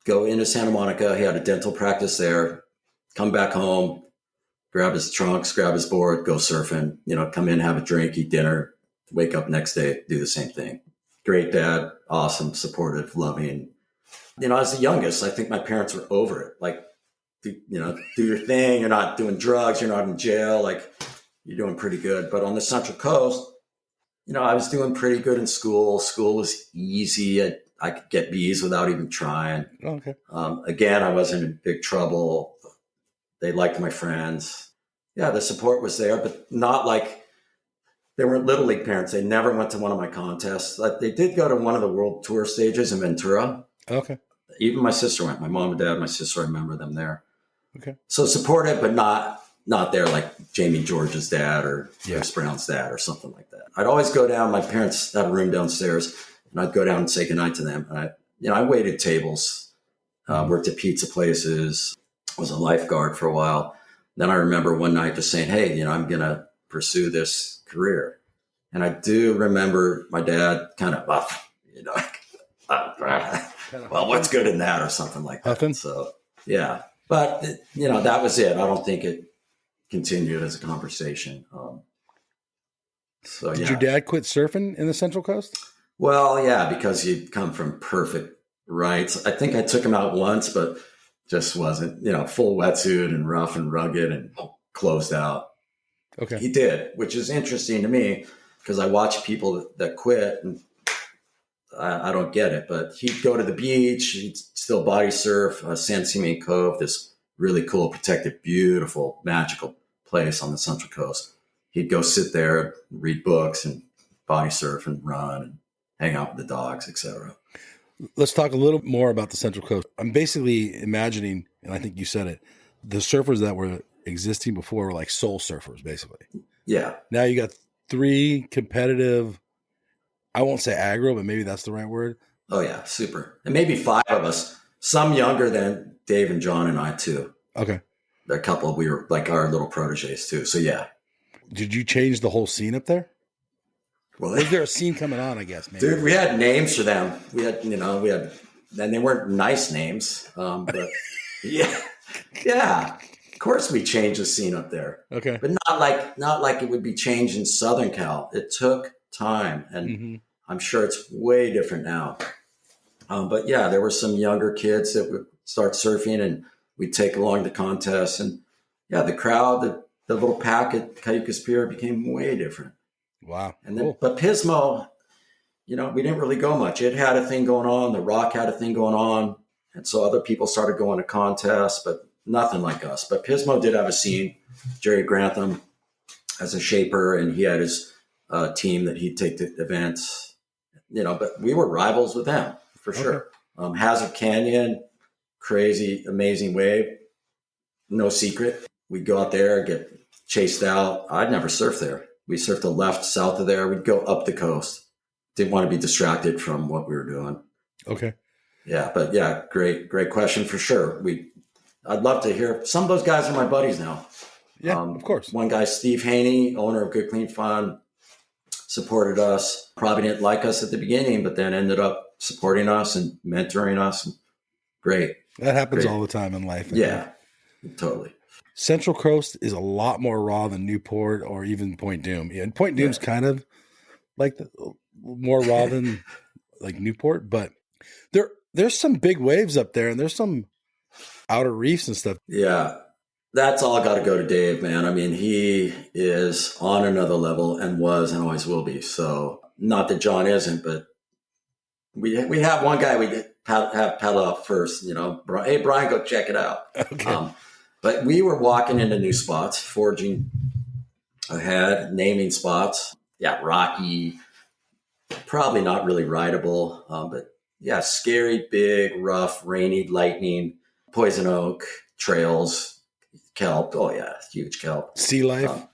S4: Go into Santa Monica. He had a dental practice there. Come back home, grab his trunks, grab his board, go surfing, come in, have a drink, eat dinner, wake up next day, do the same thing. Great dad, awesome, supportive, loving. As the youngest, I think my parents were over it. Like, do your thing. You're not doing drugs. You're not in jail. Like, you're doing pretty good. But on the Central Coast, I was doing pretty good in school. School was easy. I could get B's without even trying.
S2: Okay.
S4: Again, I wasn't in big trouble. They liked my friends. Yeah, the support was there, but not like they weren't Little League parents. They never went to one of my contests. They did go to one of the World Tour stages in Ventura.
S2: Okay.
S4: Even my sister went. My mom and dad, my sister, I remember them there.
S2: Okay.
S4: So supportive, but not there like Jamie George's dad or Chris Brown's dad or something like that. I'd always go down. My parents had a room downstairs, and I'd go down and say goodnight to them. And I waited tables, worked at pizza places, was a lifeguard for a while. Then I remember one night just saying, hey, I'm going to pursue this career. And I do remember my dad kind of, well, what's good in that or something like that.
S2: Huffing?
S4: So, yeah. But, that was it. I don't think it continued as a conversation.
S2: Did your dad quit surfing in the Central Coast?
S4: Well, yeah, because he'd come from perfect rights. I think I took him out once, but just wasn't, full wetsuit and rough and rugged and closed out.
S2: Okay.
S4: He did, which is interesting to me because I watch people that quit and I don't get it, but he'd go to the beach, he'd still body surf, San Simeon Cove, this really cool, protected, beautiful, magical place on the Central Coast. He'd go sit there, read books and body surf and run and hang out with the dogs, etc.
S2: Let's talk a little more about the Central Coast. I'm basically imagining, and I think you said it, the surfers that were existing before were like soul surfers, basically.
S4: Yeah.
S2: Now you got 3 competitive, I won't say aggro, but maybe that's the right word.
S4: Oh, yeah. Super. And maybe 5 of us, some younger than Dave and John and I, too.
S2: Okay.
S4: A couple, we were like our little proteges, too. So, yeah.
S2: Did you change the whole scene up there?
S4: Well,
S2: was there a scene coming on, I guess? Maybe?
S4: Dude, we had names for them. We had, and they weren't nice names, but yeah. Of course, we changed the scene up there.
S2: Okay,
S4: but not like it would be changed in Southern Cal. It took time, and I'm sure it's way different now. But yeah, there were some younger kids that would start surfing, and we'd take along the contests, and yeah, the crowd, the little pack at Cayucas Pier became way different.
S2: Wow.
S4: And then, but Pismo, we didn't really go much. It had a thing going on. The Rock had a thing going on. And so other people started going to contests, but nothing like us. But Pismo did have a scene. Jerry Grantham as a shaper, and he had his team that he'd take to events, but we were rivals with them for sure. Hazard Canyon, crazy, amazing wave. No secret. We'd go out there, get chased out. I'd never surfed there. We surfed the left, south of there. We'd go up the coast. Didn't want to be distracted from what we were doing.
S2: Okay.
S4: Yeah, but yeah, great question for sure. I'd love to hear. Some of those guys are my buddies now.
S2: Yeah, of course.
S4: One guy, Steve Haney, owner of Good Clean Fun, supported us. Probably didn't like us at the beginning, but then ended up supporting us and mentoring us. Great.
S2: That happens all the time in life.
S4: Yeah, totally.
S2: Central Coast is a lot more raw than Newport or even Point Doom. Yeah, and Point Doom's kind of like more raw than like Newport, but there's some big waves up there, and there's some outer reefs and stuff.
S4: Yeah, that's all got to go to Dave, man. I mean, he is on another level and was and always will be. So not that John isn't, but we have one guy we have paddle out first. Hey Brian, go check it out.
S2: Okay.
S4: But we were walking into new spots, forging ahead, naming spots. Yeah, rocky, probably not really rideable, but yeah, scary, big, rough, rainy, lightning, poison oak, trails, kelp. Oh yeah, huge kelp.
S2: Sea life?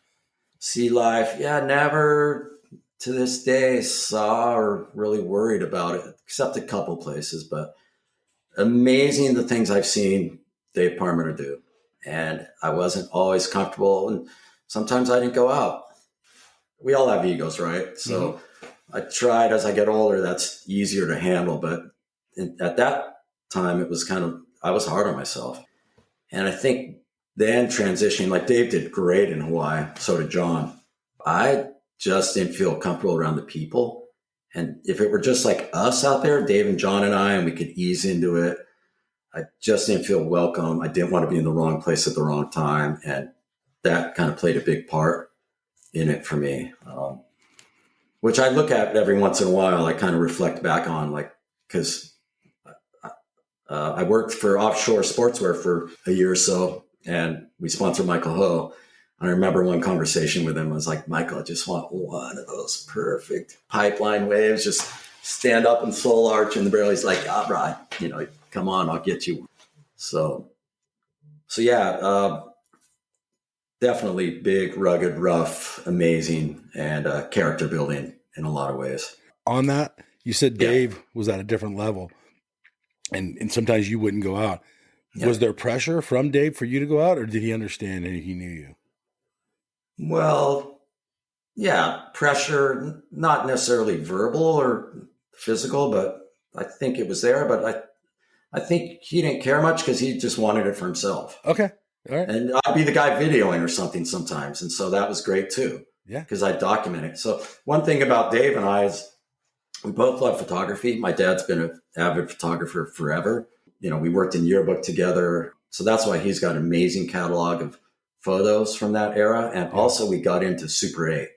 S4: Sea life. Yeah, never to this day saw or really worried about it, except a couple places. But amazing the things I've seen Dave Parmenter do. And I wasn't always comfortable, and sometimes I didn't go out. We all have egos, right? So I tried as I get older, that's easier to handle. But at that time, it was I was hard on myself. And I think then transitioning, like Dave did great in Hawaii, so did John. I just didn't feel comfortable around the people. And if it were just like us out there, Dave and John and I, and we could ease into it, I just didn't feel welcome. I didn't want to be in the wrong place at the wrong time. And that kind of played a big part in it for me, which I look at every once in a while. I kind of reflect back on, because I worked for Offshore Sportswear for a year or so, and we sponsored Michael Ho. And I remember one conversation with him. I was like, Michael, I just want one of those perfect pipeline waves, just stand up and soul arch in the barrel. He's like, Brian, come on, I'll get you one. So yeah, definitely big, rugged, rough, amazing, and character building in a lot of ways.
S2: On that, you said Dave was at a different level, and sometimes you wouldn't go out. Yeah. Was there pressure from Dave for you to go out, or did he understand and he knew you?
S4: Well, Yeah, pressure, not necessarily verbal or physical, but I think it was there. But I think he didn't care much because he just wanted it for himself.
S2: Okay. All right.
S4: And I'd be the guy videoing or something sometimes. And so that was great too.
S2: Yeah.
S4: Because I document it. So one thing about Dave and I is we both love photography. My dad's been an avid photographer forever. We worked in yearbook together. So that's why he's got an amazing catalog of photos from that era. And also we got into Super 8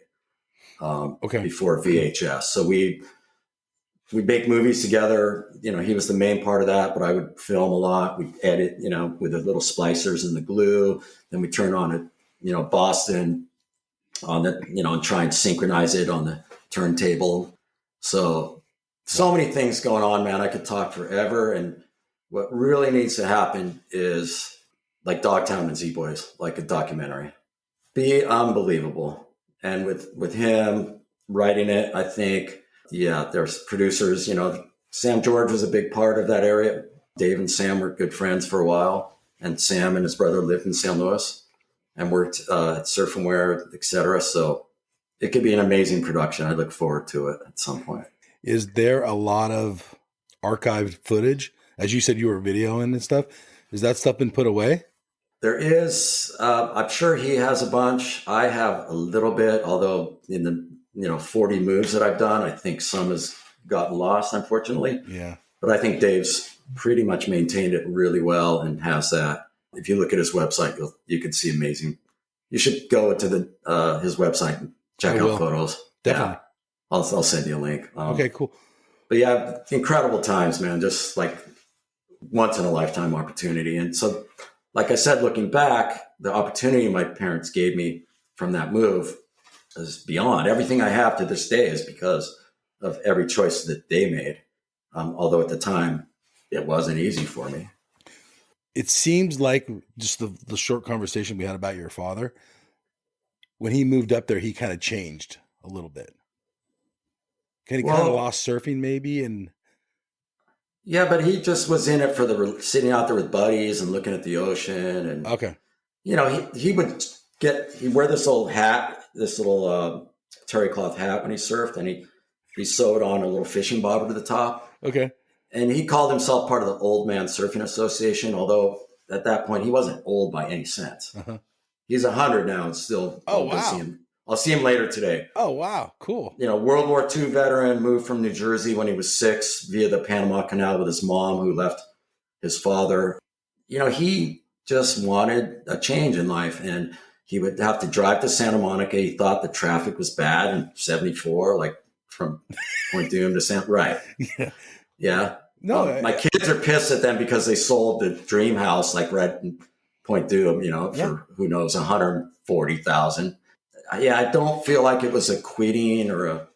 S4: before VHS. So we make movies together. He was the main part of that, but I would film a lot. We'd edit, with the little splicers and the glue. Then we turn on it, Boston on the, and try and synchronize it on the turntable. So many things going on, man. I could talk forever. And what really needs to happen is like Dogtown and Z-Boys, like a documentary. Be unbelievable. And with him writing it, I think, there's producers, Sam George was a big part of that area. Dave and Sam were good friends for a while. And Sam and his brother lived in St. Louis and worked at Surf and Wear, et cetera. So it could be an amazing production. I look forward to it at some point.
S2: Is there a lot of archived footage? As you said, you were videoing and stuff. Is that stuff been put away?
S4: There is. I'm sure he has a bunch. I have a little bit, although in the 40 moves that I've done, I think some has gotten lost, unfortunately.
S2: Yeah.
S4: But I think Dave's pretty much maintained it really well and has that. If you look at his website, you can see amazing. You should go to his website and check out photos.
S2: Definitely.
S4: Yeah. I'll send you a link.
S2: Okay, cool.
S4: But yeah, incredible times, man. Just like once in a lifetime opportunity. And so, like I said, looking back, the opportunity my parents gave me from that move is beyond. Everything I have to this day is because of every choice that they made. Although at the time, it wasn't easy for me.
S2: It seems like just the short conversation we had about your father, when he moved up there, he kind of changed a little bit. Kind of lost surfing maybe. And
S4: yeah, but he just was in it for sitting out there with buddies and looking at the ocean. And,
S2: okay.
S4: He would he'd wear this old hat, this little terry cloth hat when he surfed, and he sewed on a little fishing bobber to the top.
S2: Okay. And
S4: he called himself part of the Old Man Surfing Association, although at that point he wasn't old by any sense. Uh-huh. He's 100 now and still.
S2: Oh, wow.
S4: I'll see him later today.
S2: Oh, wow. Cool.
S4: World War II veteran, moved from New Jersey when he was 6 via the Panama Canal with his mom, who left his father. He just wanted a change in life, and he would have to drive to Santa Monica. He thought the traffic was bad in 74, like from Point Dume to Santa. Right. Yeah. Yeah. No, my kids are pissed at them because they sold the dream house, like right in Point Dume, for who knows, $140,000. Yeah, I don't feel like it was a quitting or a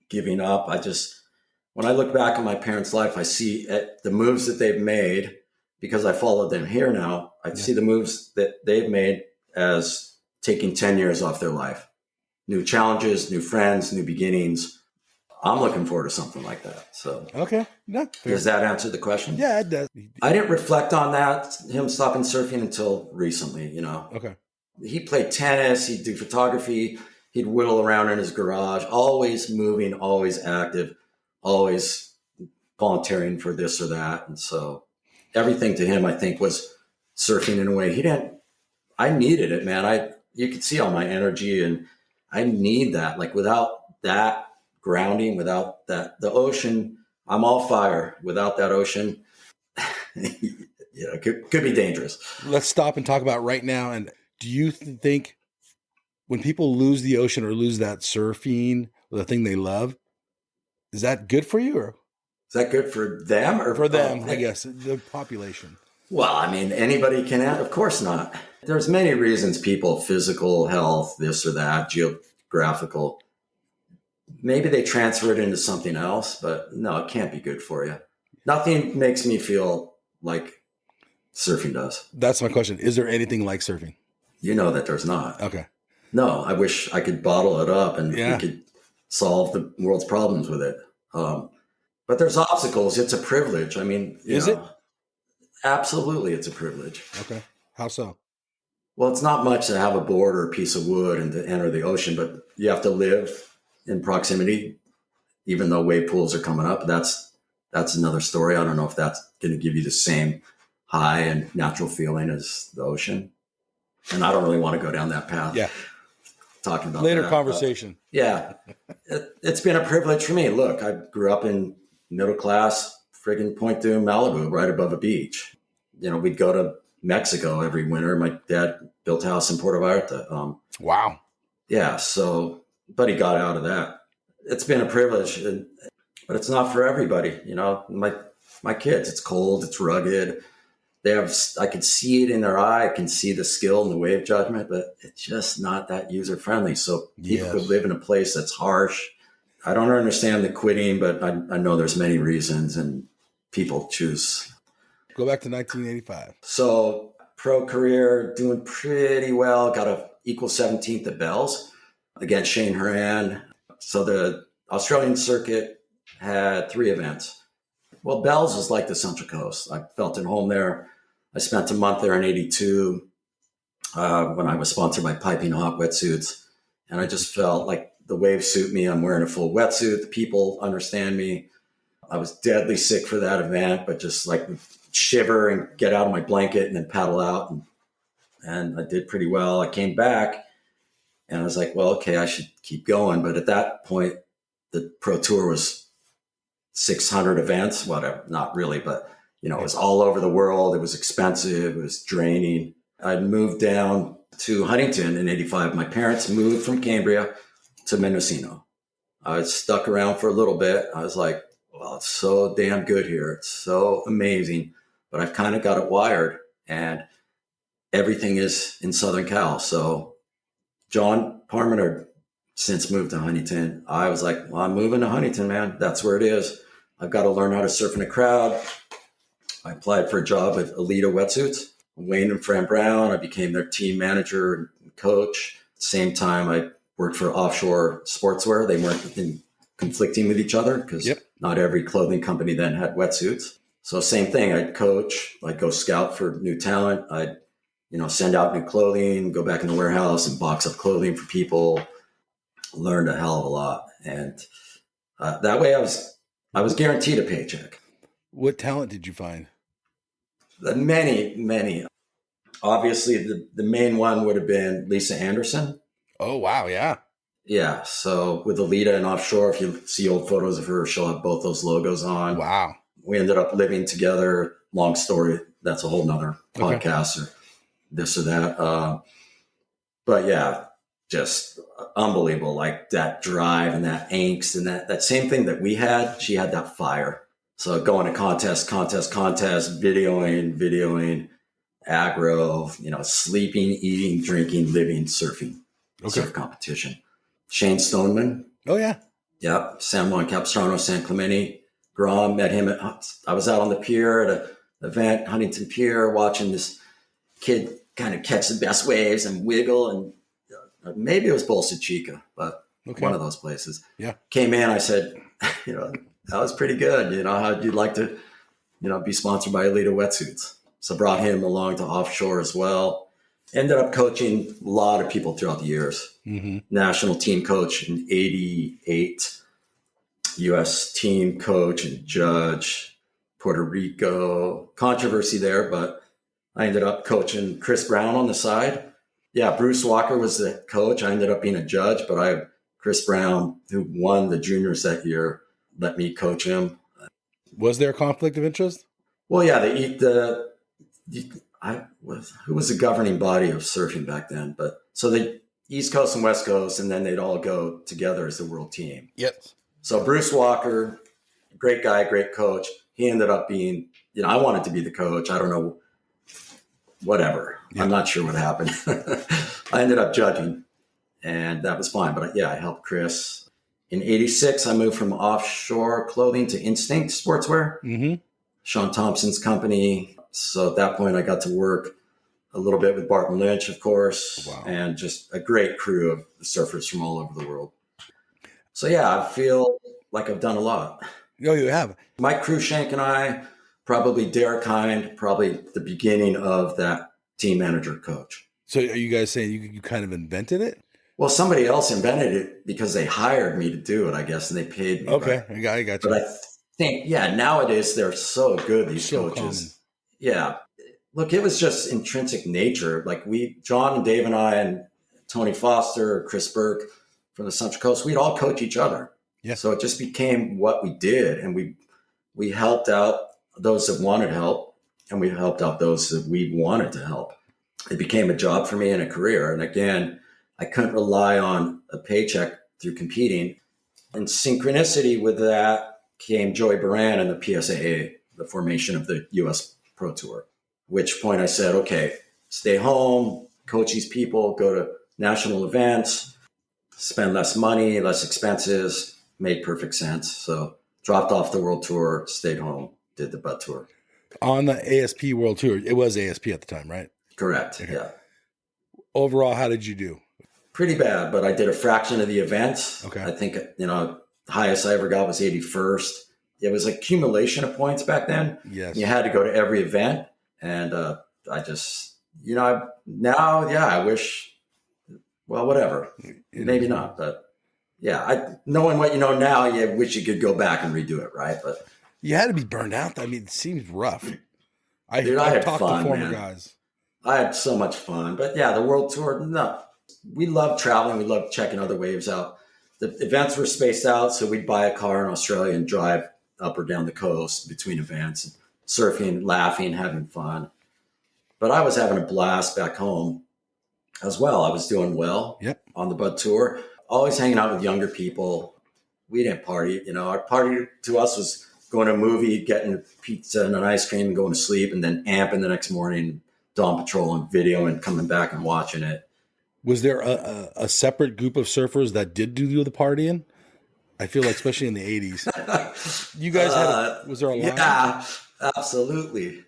S4: giving up. When I look back on my parents' life, I see the moves that they've made, because I followed them here now. I see the moves that they've made as taking 10 years off their life. New challenges, new friends, new beginnings. I'm looking forward to something like that. So,
S2: okay. No,
S4: does that answer the question?
S2: Yeah, it does.
S4: I didn't reflect on that, him stopping surfing, until recently,
S2: Okay.
S4: He played tennis, he'd do photography, he'd whittle around in his garage, always moving, always active, always volunteering for this or that. And so everything to him, I think, was surfing in a way I needed it, man. You could see all my energy, and I need that. Like without that grounding, without that, the ocean, I'm all fire. Without that ocean, it could be dangerous.
S2: Let's stop and talk about right now. And do you think when people lose the ocean or lose that surfing, the thing they love, is that good for you, or
S4: is that good for them or
S2: for them? I guess the population.
S4: Well, I mean, anybody can. Of course not. There's many reasons people, physical health, this or that, geographical. Maybe they transfer it into something else, but no, it can't be good for you. Nothing makes me feel like surfing does.
S2: That's my question. Is there anything like surfing?
S4: You know that there's not.
S2: Okay.
S4: No, I wish I could bottle it up and we could solve the world's problems with it. But there's obstacles. It's a privilege. I mean,
S2: is it?
S4: Absolutely, it's a privilege.
S2: Okay. How so?
S4: Well, it's not much to have a board or a piece of wood and to enter the ocean, but you have to live in proximity, even though wave pools are coming up. That's another story. I don't know if that's going to give you the same high and natural feeling as the ocean. And I don't really want to go down that path.
S2: Yeah.
S4: Talking about
S2: later
S4: that,
S2: conversation.
S4: Yeah. It's been a privilege for me. Look, I grew up in middle class, friggin' Point Dume, Malibu, right above a beach. We'd go to Mexico every winter. My dad built a house in Puerto Vallarta.
S2: Wow.
S4: Yeah. So, but he got out of that. It's been a privilege, but it's not for everybody. My kids, it's cold, it's rugged. I can see it in their eye. I can see the skill and the wave judgment, but it's just not that user friendly. So people could live in a place that's harsh. I don't understand the quitting, but I know there's many reasons and people choose.
S2: Go back to 1985.
S4: So pro career, doing pretty well. Got a equal 17th at Bell's against Shane Horan. So the Australian circuit had 3 events. Well, Bell's is like the Central Coast. I felt at home there. I spent a month there in 82 when I was sponsored by Piping Hot Wetsuits. And I just felt like the waves suit me. I'm wearing a full wetsuit. The people understand me. I was deadly sick for that event, but just like shiver and get out of my blanket and then paddle out. And I did pretty well. I came back and I was like, well, okay, I should keep going. But at that point, the Pro Tour was 600 events, whatever, not really, but it was all over the world. It was expensive. It was draining. I moved down to Huntington in 85. My parents moved from Cambria to Mendocino. I stuck around for a little bit. I was like, well, it's so damn good here. It's so amazing, but I've kind of got it wired and everything is in Southern Cal. So John Parmenter since moved to Huntington. I was like, well, I'm moving to Huntington, man. That's where it is. I've got to learn how to surf in a crowd. I applied for a job at Alita Wetsuits. Wayne and Fran Brown. I became their team manager and coach. At the same time, I worked for Offshore Sportswear. They weren't conflicting with each other because not every clothing company then had wetsuits. So same thing. I'd coach. I'd go scout for new talent. I'd send out new clothing, go back in the warehouse and box up clothing for people. Learned a hell of a lot. And that way I was guaranteed a paycheck.
S2: What talent did you find?
S4: Many. Obviously, the main one would have been Lisa Anderson.
S2: Oh, wow. Yeah.
S4: Yeah. So with Alita and Offshore, if you see old photos of her, she'll have both those logos on.
S2: Wow.
S4: We ended up living together. Long story. That's a whole nother podcast or this or that. But yeah, just unbelievable. Like that drive and that angst and that same thing that we had, she had that fire. So going to contest, videoing, aggro, sleeping, eating, drinking, living, surfing, surf competition. Shane Stoneman.
S2: Oh, yeah.
S4: Yep. San Juan Capistrano, San Clemente. Grom, met him I was out on the pier at an event, Huntington Pier, watching this kid kind of catch the best waves and wiggle. And maybe it was Bolsa Chica, but one of those places.
S2: Yeah.
S4: Came in, I said, that was pretty good. How'd you like to, be sponsored by Alita Wetsuits? So brought him along to Offshore as well. Ended up coaching a lot of people throughout the years. Mm-hmm. National team coach in 88, U.S. team coach and judge, Puerto Rico. Controversy there, but I ended up coaching Chris Brown on the side. Yeah, Bruce Walker was the coach. I ended up being a judge, but Chris Brown, who won the juniors that year, let me coach him.
S2: Was there a conflict of interest?
S4: Well, yeah, who was the governing body of surfing back then? But so the East Coast and West Coast, and then they'd all go together as the world team.
S2: Yes.
S4: So Bruce Walker, great guy, great coach. He ended up being, I wanted to be the coach. I don't know, whatever. Yeah. I'm not sure what happened. I ended up judging, and that was fine. But I helped Chris. In 86, I moved from Offshore Clothing to Instinct Sportswear, Sean Thompson's company. So at that point, I got to work a little bit with Barton Lynch, of course, and just a great crew of surfers from all over the world. So yeah, I feel like I've done a lot.
S2: Oh, you have.
S4: Mike Cruikshank and I, probably Derek Hind, probably the beginning of that team manager coach.
S2: So are you guys saying you kind of invented it?
S4: Well, somebody else invented it because they hired me to do it, I guess, and they paid me.
S2: Okay, I got you.
S4: But I think, nowadays they're so good, these
S2: so
S4: coaches.
S2: Common.
S4: Yeah. Look, it was just intrinsic nature. Like John and Dave and I and Tony Foster, Chris Burke from the Central Coast, we'd all coach each other.
S2: Yeah.
S4: So it just became what we did. And we helped out those that wanted help, and we helped out those that we wanted to help. It became a job for me and a career. And again, I couldn't rely on a paycheck through competing. And synchronicity with that came Joey Baran and the PSAA, the formation of the U.S. Pro Tour. At which point I said, okay, stay home, coach these people, go to national events, spend less money, less expenses, made perfect sense. So dropped off the world tour, stayed home, did the Bud Tour.
S2: On the ASP World Tour, it was ASP at the time, right?
S4: Correct,
S2: Okay.
S4: yeah.
S2: Overall, how did you do?
S4: Pretty bad, but I did a fraction of the events.
S2: Okay.
S4: I think, the highest I ever got was 81st. It was accumulation of points back then.
S2: Yes.
S4: You had to go to every event. And I just, I wish, well, whatever. Maybe not. But yeah, knowing what you know now, you wish you could go back and redo it, right? But
S2: you had to be burned out. I mean, it seems rough. I
S4: had
S2: talked
S4: fun,
S2: to former
S4: man.
S2: guys.
S4: I had so much fun. But yeah, the world tour, no. We love traveling. We love checking other waves out. The events were spaced out, so we'd buy a car in Australia and drive up or down the coast between events, surfing, laughing, having fun. But I was having a blast back home as well. I was doing well on the Bud Tour, always hanging out with younger people. We didn't party. Our party to us was going to a movie, getting pizza and an ice cream and going to sleep, and then amping the next morning, Dawn Patrol and video and coming back and watching it.
S2: Was there a separate group of surfers that did do the partying? I feel like, especially in the 80s. You guys was there a line?
S4: Yeah, absolutely.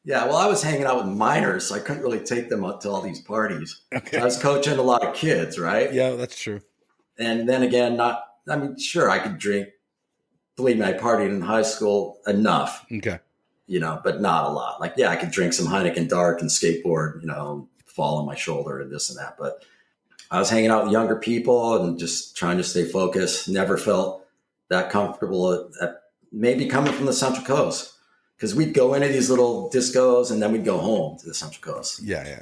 S4: Yeah, well, I was hanging out with minors, so I couldn't really take them up to all these parties.
S2: Okay.
S4: I was coaching a lot of kids, right?
S2: Yeah, that's true.
S4: And then again, sure, I could drink. Believe me, I partied in high school enough.
S2: Okay.
S4: But not a lot. I could drink some Heineken Dark and skateboard, fall on my shoulder and this and that. But I was hanging out with younger people and just trying to stay focused. Never felt that comfortable maybe coming from the Central Coast, because we'd go into these little discos and then we'd go home to the Central Coast.
S2: Yeah.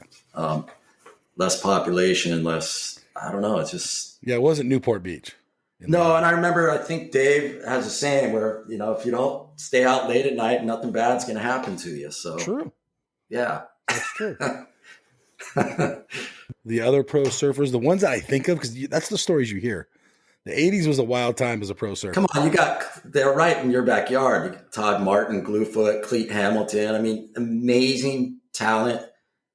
S4: Less population, less, I don't know. It's just.
S2: Yeah, it wasn't Newport Beach.
S4: No, and I remember, I think Dave has a saying where, if you don't stay out late at night, nothing bad's going to happen to you. So
S2: true.
S4: Yeah.
S2: That's true. The other pro surfers, the ones that I think of, because that's the stories you hear. The 80s was a wild time as a pro surfer.
S4: Come on, they're right in your backyard. You got Todd Martin, Gluefoot, Cleet Hamilton. Amazing talent,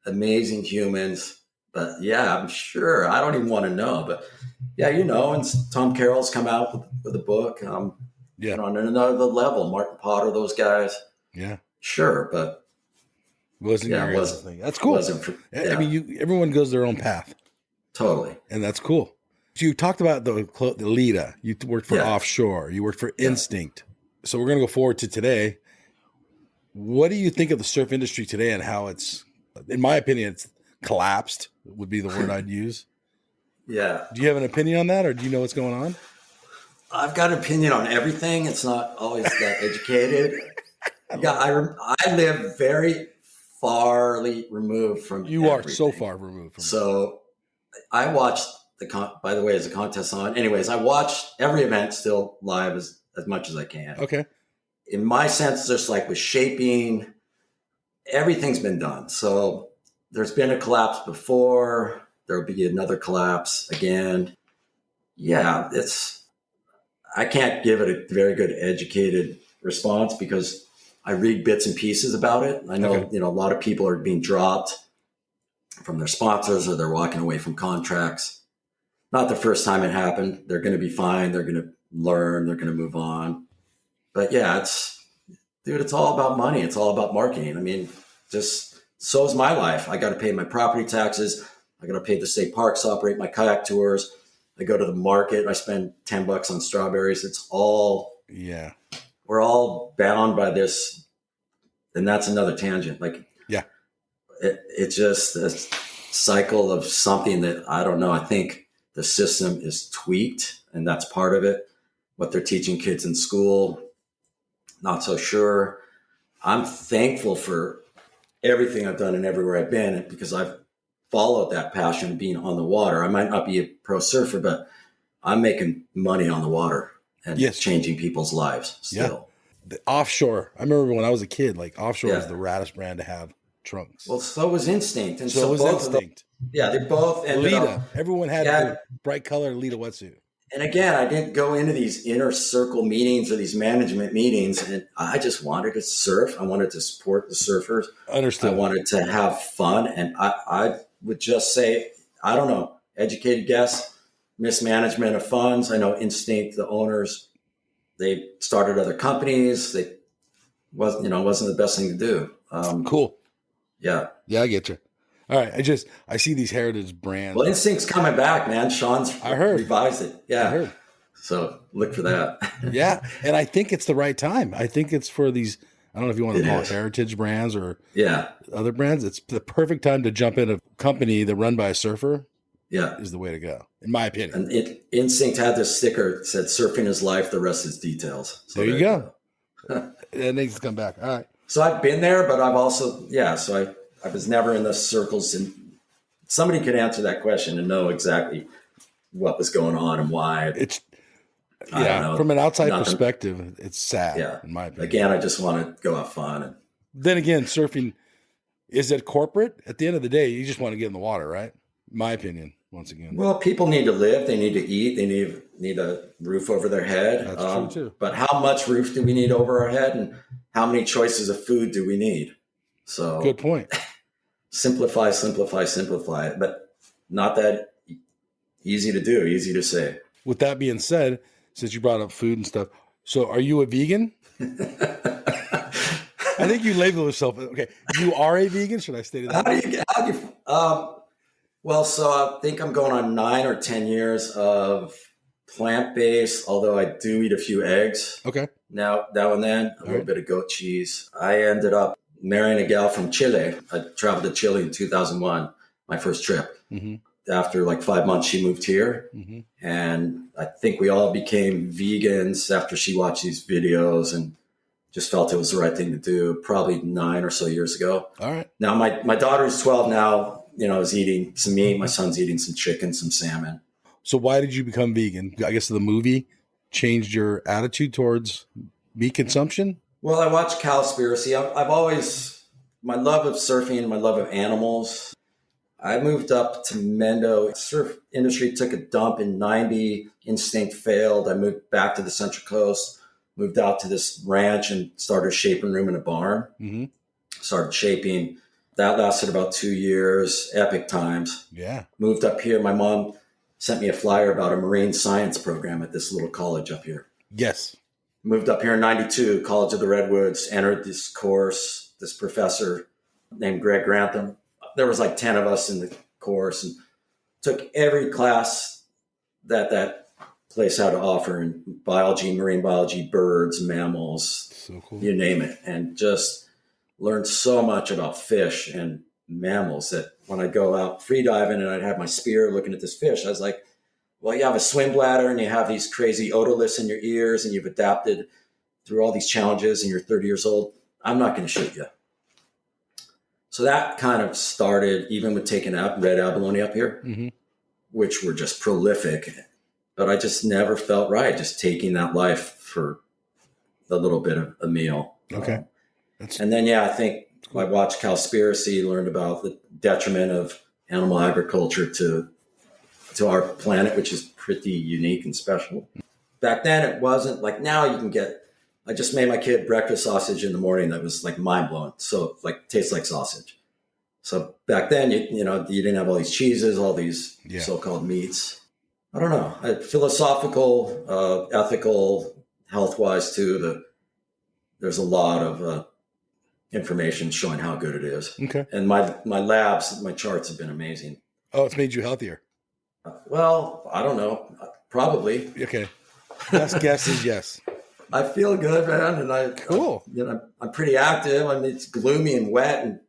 S4: amazing humans. But yeah, I'm sure. I don't even want to know. But yeah, and Tom Carroll's come out with a book. On another level. Martin Potter, those guys.
S2: Yeah.
S4: Sure, but.
S2: Wasn't thing. That's cool. I mean, everyone goes their own path.
S4: Totally.
S2: And that's cool. So you talked about the Lita. You worked for Offshore. You worked for Instinct. So we're going to go forward to today. What do you think of the surf industry today and how it's, in my opinion, it's collapsed would be the word I'd use.
S4: Yeah.
S2: Do you have an opinion on that, or do you know what's going on?
S4: I've got an opinion on everything. It's not always that educated. I live very farly removed from
S2: You
S4: everything.
S2: are so far removed from
S4: So I watched by the way, is the contest on? Anyways, I watch every event still live as much as I can.
S2: Okay.
S4: In my sense, just like with shaping, everything's been done. So there's been a collapse before. There'll be another collapse again. Yeah, I can't give it a very good educated response because I read bits and pieces about it. I know, a lot of people are being dropped from their sponsors or they're walking away from contracts. Not the first time it happened. They're going to be fine. They're going to learn. They're going to move on. But yeah, it's all about money. It's all about marketing. I mean, just so is my life. I got to pay my property taxes. I got to pay the state parks to operate my kayak tours. I go to the market. I spend $10 on strawberries. It's all, we're all bound by this. And that's another tangent. It's just cycle of something that I don't know. I think the system is tweaked, and that's part of it. What they're teaching kids in school, not so sure. I'm thankful for everything I've done and everywhere I've been because I've followed that passion being on the water. I might not be a pro surfer, but I'm making money on the water and changing people's lives still.
S2: The offshore. I remember when I was a kid, like offshore was the raddest brand to have trunks.
S4: Well, so was Instinct. And
S2: so was
S4: both
S2: Instinct.
S4: They both ended
S2: Lita.
S4: up.
S2: Everyone had the bright color Lita wetsuit.
S4: And again, I didn't go into these inner circle meetings or these management meetings, and I just wanted to surf. I wanted to support the surfers.
S2: Understood.
S4: I wanted to have fun, and I would just say, I don't know, educated guess, mismanagement of funds. I know Instinct, the owners, they started other companies. They wasn't the best thing to do.
S2: Cool.
S4: Yeah.
S2: Yeah, I get you. All right. I see these heritage brands.
S4: Well, Instinct's coming back, man. Sean's revised it. Yeah.
S2: I heard.
S4: So look for that.
S2: Yeah. And I think it's the right time. I think it's for these, I don't know if you want to call it heritage brands or other brands. It's the perfect time to jump in a company that run by a surfer.
S4: Yeah.
S2: Is the way to go, in my opinion.
S4: And Instinct had this sticker that said, "Surfing is life, the rest is details." So
S2: there you go. It needs to come back. All right.
S4: So I've been there, but I've also, so I was never in the circles, and somebody could answer that question and know exactly what was going on and why.
S2: It's, from an outside perspective, it's sad, in my opinion.
S4: Again, I just want to go have fun. And
S2: then again, surfing, is it corporate? At the end of the day, you just want to get in the water, right? My opinion, once again.
S4: Well, people need to live. They need to eat. They need a roof over their head.
S2: That's true too.
S4: But how much roof do we need over our head, and how many choices of food do we need? So
S2: good point.
S4: Simplify, but not that easy to do, easy to say.
S2: With that being said, since you brought up food and stuff, so are you a vegan? I think you label yourself. Okay, you are a vegan. Should I state that?
S4: Well, so I think I'm going on 9 or 10 years of plant-based, although I do eat a few eggs.
S2: Okay.
S4: Now and then, a little bit of goat cheese. I ended up marrying a gal from Chile. I traveled to Chile in 2001, my first trip. Mm-hmm. After like 5 months, she moved here. Mm-hmm. And I think we all became vegans after she watched these videos and just felt it was the right thing to do, probably 9 or so years ago.
S2: All right.
S4: Now, my daughter's 12 now, is eating some meat. My son's eating some chicken, some salmon.
S2: So why did you become vegan? I guess the movie changed your attitude towards meat consumption?
S4: Well, I watched Cowspiracy. I've always, my love of surfing, my love of animals. I moved up to Mendo. Surf industry took a dump in 90. Instinct failed. I moved back to the Central Coast, moved out to this ranch and started a shaping room in a barn. Mm-hmm. Started shaping. That lasted about 2 years. Epic times.
S2: Yeah.
S4: Moved up here. My mom sent me a flyer about a marine science program at this little college up here.
S2: Yes.
S4: Moved up here in 92, College of the Redwoods, entered this course, this professor named Greg Grantham. There was like 10 of us in the course and took every class that place had to offer in biology, marine biology, birds, mammals,
S2: so cool.
S4: You name it. And just learned so much about fish and mammals that when I go out free diving and I'd have my spear looking at this fish, I was like, well, you have a swim bladder and you have these crazy otoliths in your ears and you've adapted through all these challenges and you're 30 years old. I'm not going to shoot you. So that kind of started even with taking red abalone up here, mm-hmm. which were just prolific. But I just never felt right just taking that life for a little bit of a meal.
S2: Okay.
S4: And then, I think I watched Cowspiracy, learned about the detriment of animal agriculture to our planet, which is pretty unique and special. Back then, it wasn't like now you can get, I just made my kid breakfast sausage in the morning that was like mind blowing. So like tastes like sausage. So back then, you didn't have all these cheeses, all these so-called meats. I don't know, philosophical, ethical, health-wise too. There's a lot of information showing how good it is.
S2: Okay.
S4: And my labs, my charts have been amazing.
S2: Oh, it's made you healthier.
S4: Well, I don't know. Probably.
S2: Okay. Best guess is yes.
S4: I feel good, man. And
S2: cool.
S4: I'm pretty active. I mean, it's gloomy and wet and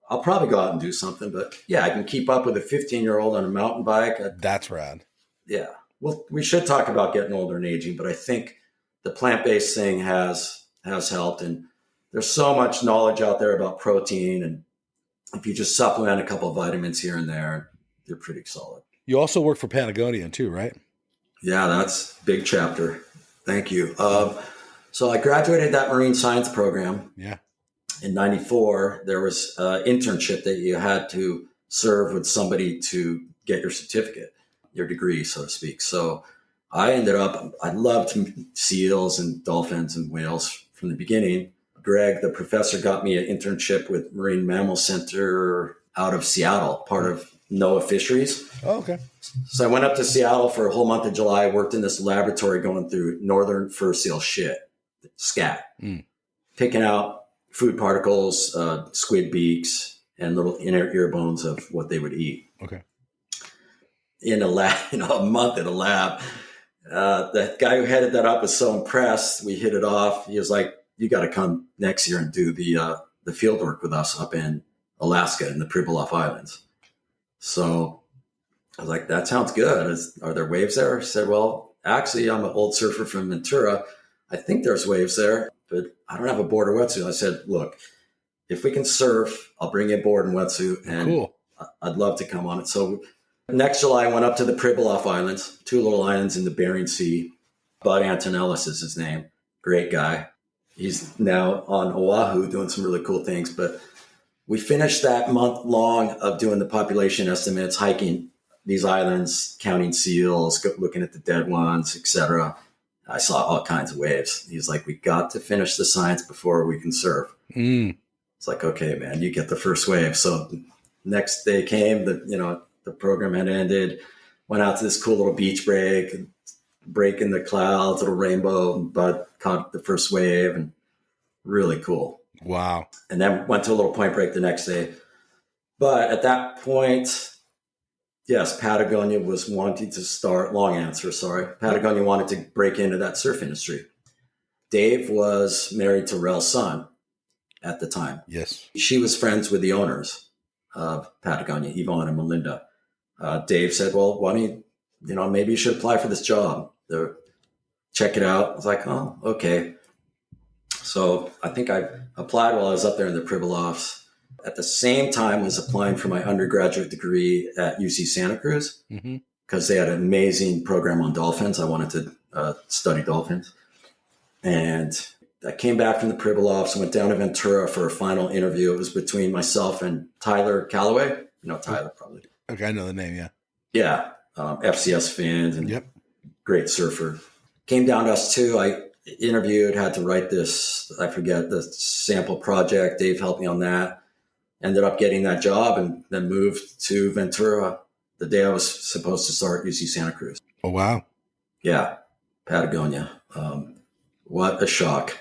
S4: I'll probably go out and do something. But yeah, I can keep up with a 15-year-old on a mountain bike.
S2: That's rad.
S4: Yeah. Well, we should talk about getting older and aging, but I think the plant-based thing has helped. And there's so much knowledge out there about protein. And if you just supplement a couple of vitamins here and there, you're pretty solid.
S2: You also work for Patagonia too, right?
S4: Yeah, that's a big chapter. Thank you. So I graduated that marine science program.
S2: Yeah.
S4: In 94, there was an internship that you had to serve with somebody to get your certificate, your degree, so to speak. So I loved seals and dolphins and whales from the beginning. Greg, the professor, got me an internship with Marine Mammal Center out of Seattle, part of NOAA Fisheries.
S2: Oh, okay.
S4: So I went up to Seattle for a whole month of July, worked in this laboratory going through northern fur seal shit, scat, picking out food particles, squid beaks, and little inner ear bones of what they would eat.
S2: Okay.
S4: In a lab, a month in a lab. The guy who headed that up was so impressed. We hit it off. He was like, "You got to come next year and do the field work with us up in Alaska in the Pribilof Islands." So I was like, "That sounds good. Are there waves there?" I said, "Well, actually, I'm an old surfer from Ventura. I think there's waves there, but I don't have a board or wetsuit." I said, "Look, if we can surf, I'll bring you a board and wetsuit, and
S2: cool.
S4: I'd love to come on it." So next July, I went up to the Pribilof Islands, 2 little islands in the Bering Sea. Bud Antonellis is his name. Great guy. He's now on Oahu doing some really cool things. But we finished that month long of doing the population estimates, hiking these islands, counting seals, looking at the dead ones, etc. I saw all kinds of waves. He's like, "We got to finish the science before we can surf." It's like, "Okay, man, you get the first wave." So next day came, the program had ended, went out to this cool little beach break in the clouds, little rainbow, but caught the first wave, and really cool.
S2: Wow.
S4: And then went to a little point break the next day. But at that point, yes, Patagonia was wanting to start, long answer, sorry. Patagonia wanted to break into that surf industry. Dave was married to Rel's son at the time.
S2: Yes.
S4: She was friends with the owners of Patagonia, Yvonne and Melinda. Dave said, "Well, why don't you, maybe you should apply for this job. Check it out." I was like, "Oh, okay." So I think I applied while I was up there in the Pribilofs. At the same time, I was applying for my undergraduate degree at UC Santa Cruz because they had an amazing program on dolphins. I wanted to study dolphins. And I came back from the Pribilofs and went down to Ventura for a final interview. It was between myself and Tyler Calloway. You know Tyler, probably.
S2: Okay, I know the name, yeah.
S4: Yeah, FCS fins and
S2: Yep.
S4: Great surfer. Came down to us too. I interviewed, had to write this, I forget, the sample project. Dave helped me on that. Ended up getting that job and then moved to Ventura the day I was supposed to start UC Santa Cruz.
S2: Oh, wow.
S4: Yeah, Patagonia. What a shock.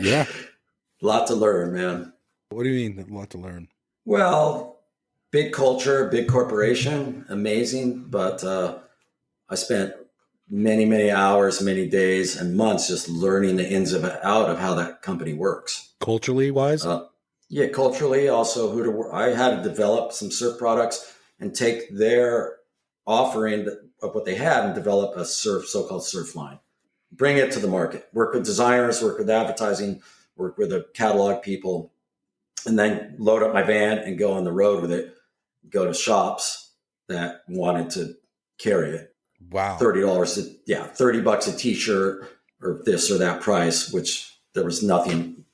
S2: Yeah.
S4: Lot to learn, man.
S2: What do you mean, a lot to learn?
S4: Well, big culture, big corporation, amazing. But I spent many, many hours, many days and months just learning the ins and out of how that company works.
S2: Culturally wise?
S4: Yeah, culturally, also I had to develop some surf products and take their offering of what they had and develop a so-called surf line. Bring it to the market, work with designers, work with advertising, work with the catalog people, and then load up my van and go on the road with it, go to shops that wanted to carry it.
S2: Wow.
S4: $30, $30 a t-shirt or this or that price, which there was nothing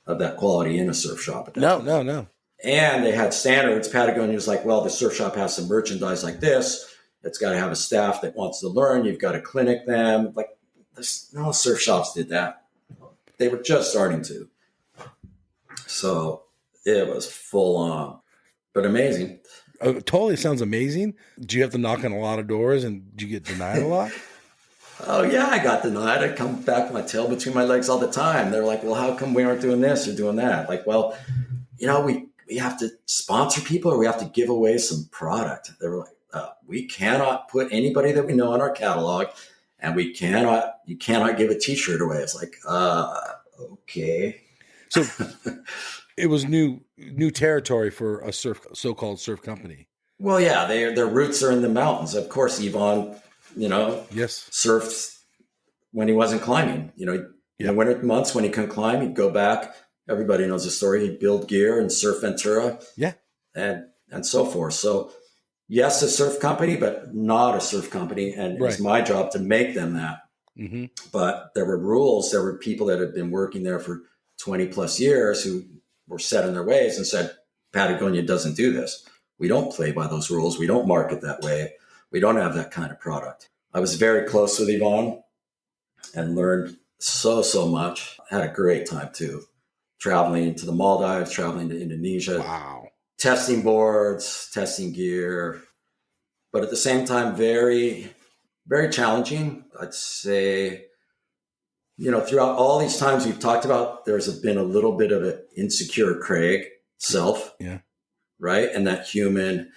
S4: of that quality in a surf shop at that time.
S2: No.
S4: And they had standards. Patagonia was like, well, the surf shop has some merchandise like this. It's got to have a staff that wants to learn. You've got to clinic them. Like, no surf shops did that. They were just starting to. So it was full on, but amazing.
S2: Oh, totally sounds amazing. Do you have to knock on a lot of doors and do you get denied a lot?
S4: Oh, yeah, I got denied. I come back with my tail between my legs all the time. They're like, well, how come we aren't doing this or doing that? Like, well, we have to sponsor people or we have to give away some product. They were like, we cannot put anybody that we know in our catalog and you cannot give a t-shirt away. It's like, okay.
S2: So it was new territory for a so-called surf company.
S4: Well, yeah, their roots are in the mountains. Of course, Yvon,
S2: Yes,
S4: surfed when he wasn't climbing. In the winter months when he couldn't climb, he'd go back. Everybody knows the story. He'd build gear and surf Ventura.
S2: Yeah.
S4: And so forth. So yes, a surf company, but not a surf company. And it was my job to make them that. Mm-hmm. But there were rules. There were people that had been working there for 20 plus years who were set in their ways and said, Patagonia doesn't do this. We don't play by those rules. We don't market that way. We don't have that kind of product. I was very close with Yvon and learned so much. I had a great time too. Traveling to the Maldives, traveling to Indonesia.
S2: Wow.
S4: Testing boards, testing gear. But at the same time, very, very challenging. I'd say, throughout all these times we've talked about, there's been a little bit of an insecure Craig self.
S2: Yeah. Right.
S4: And that human,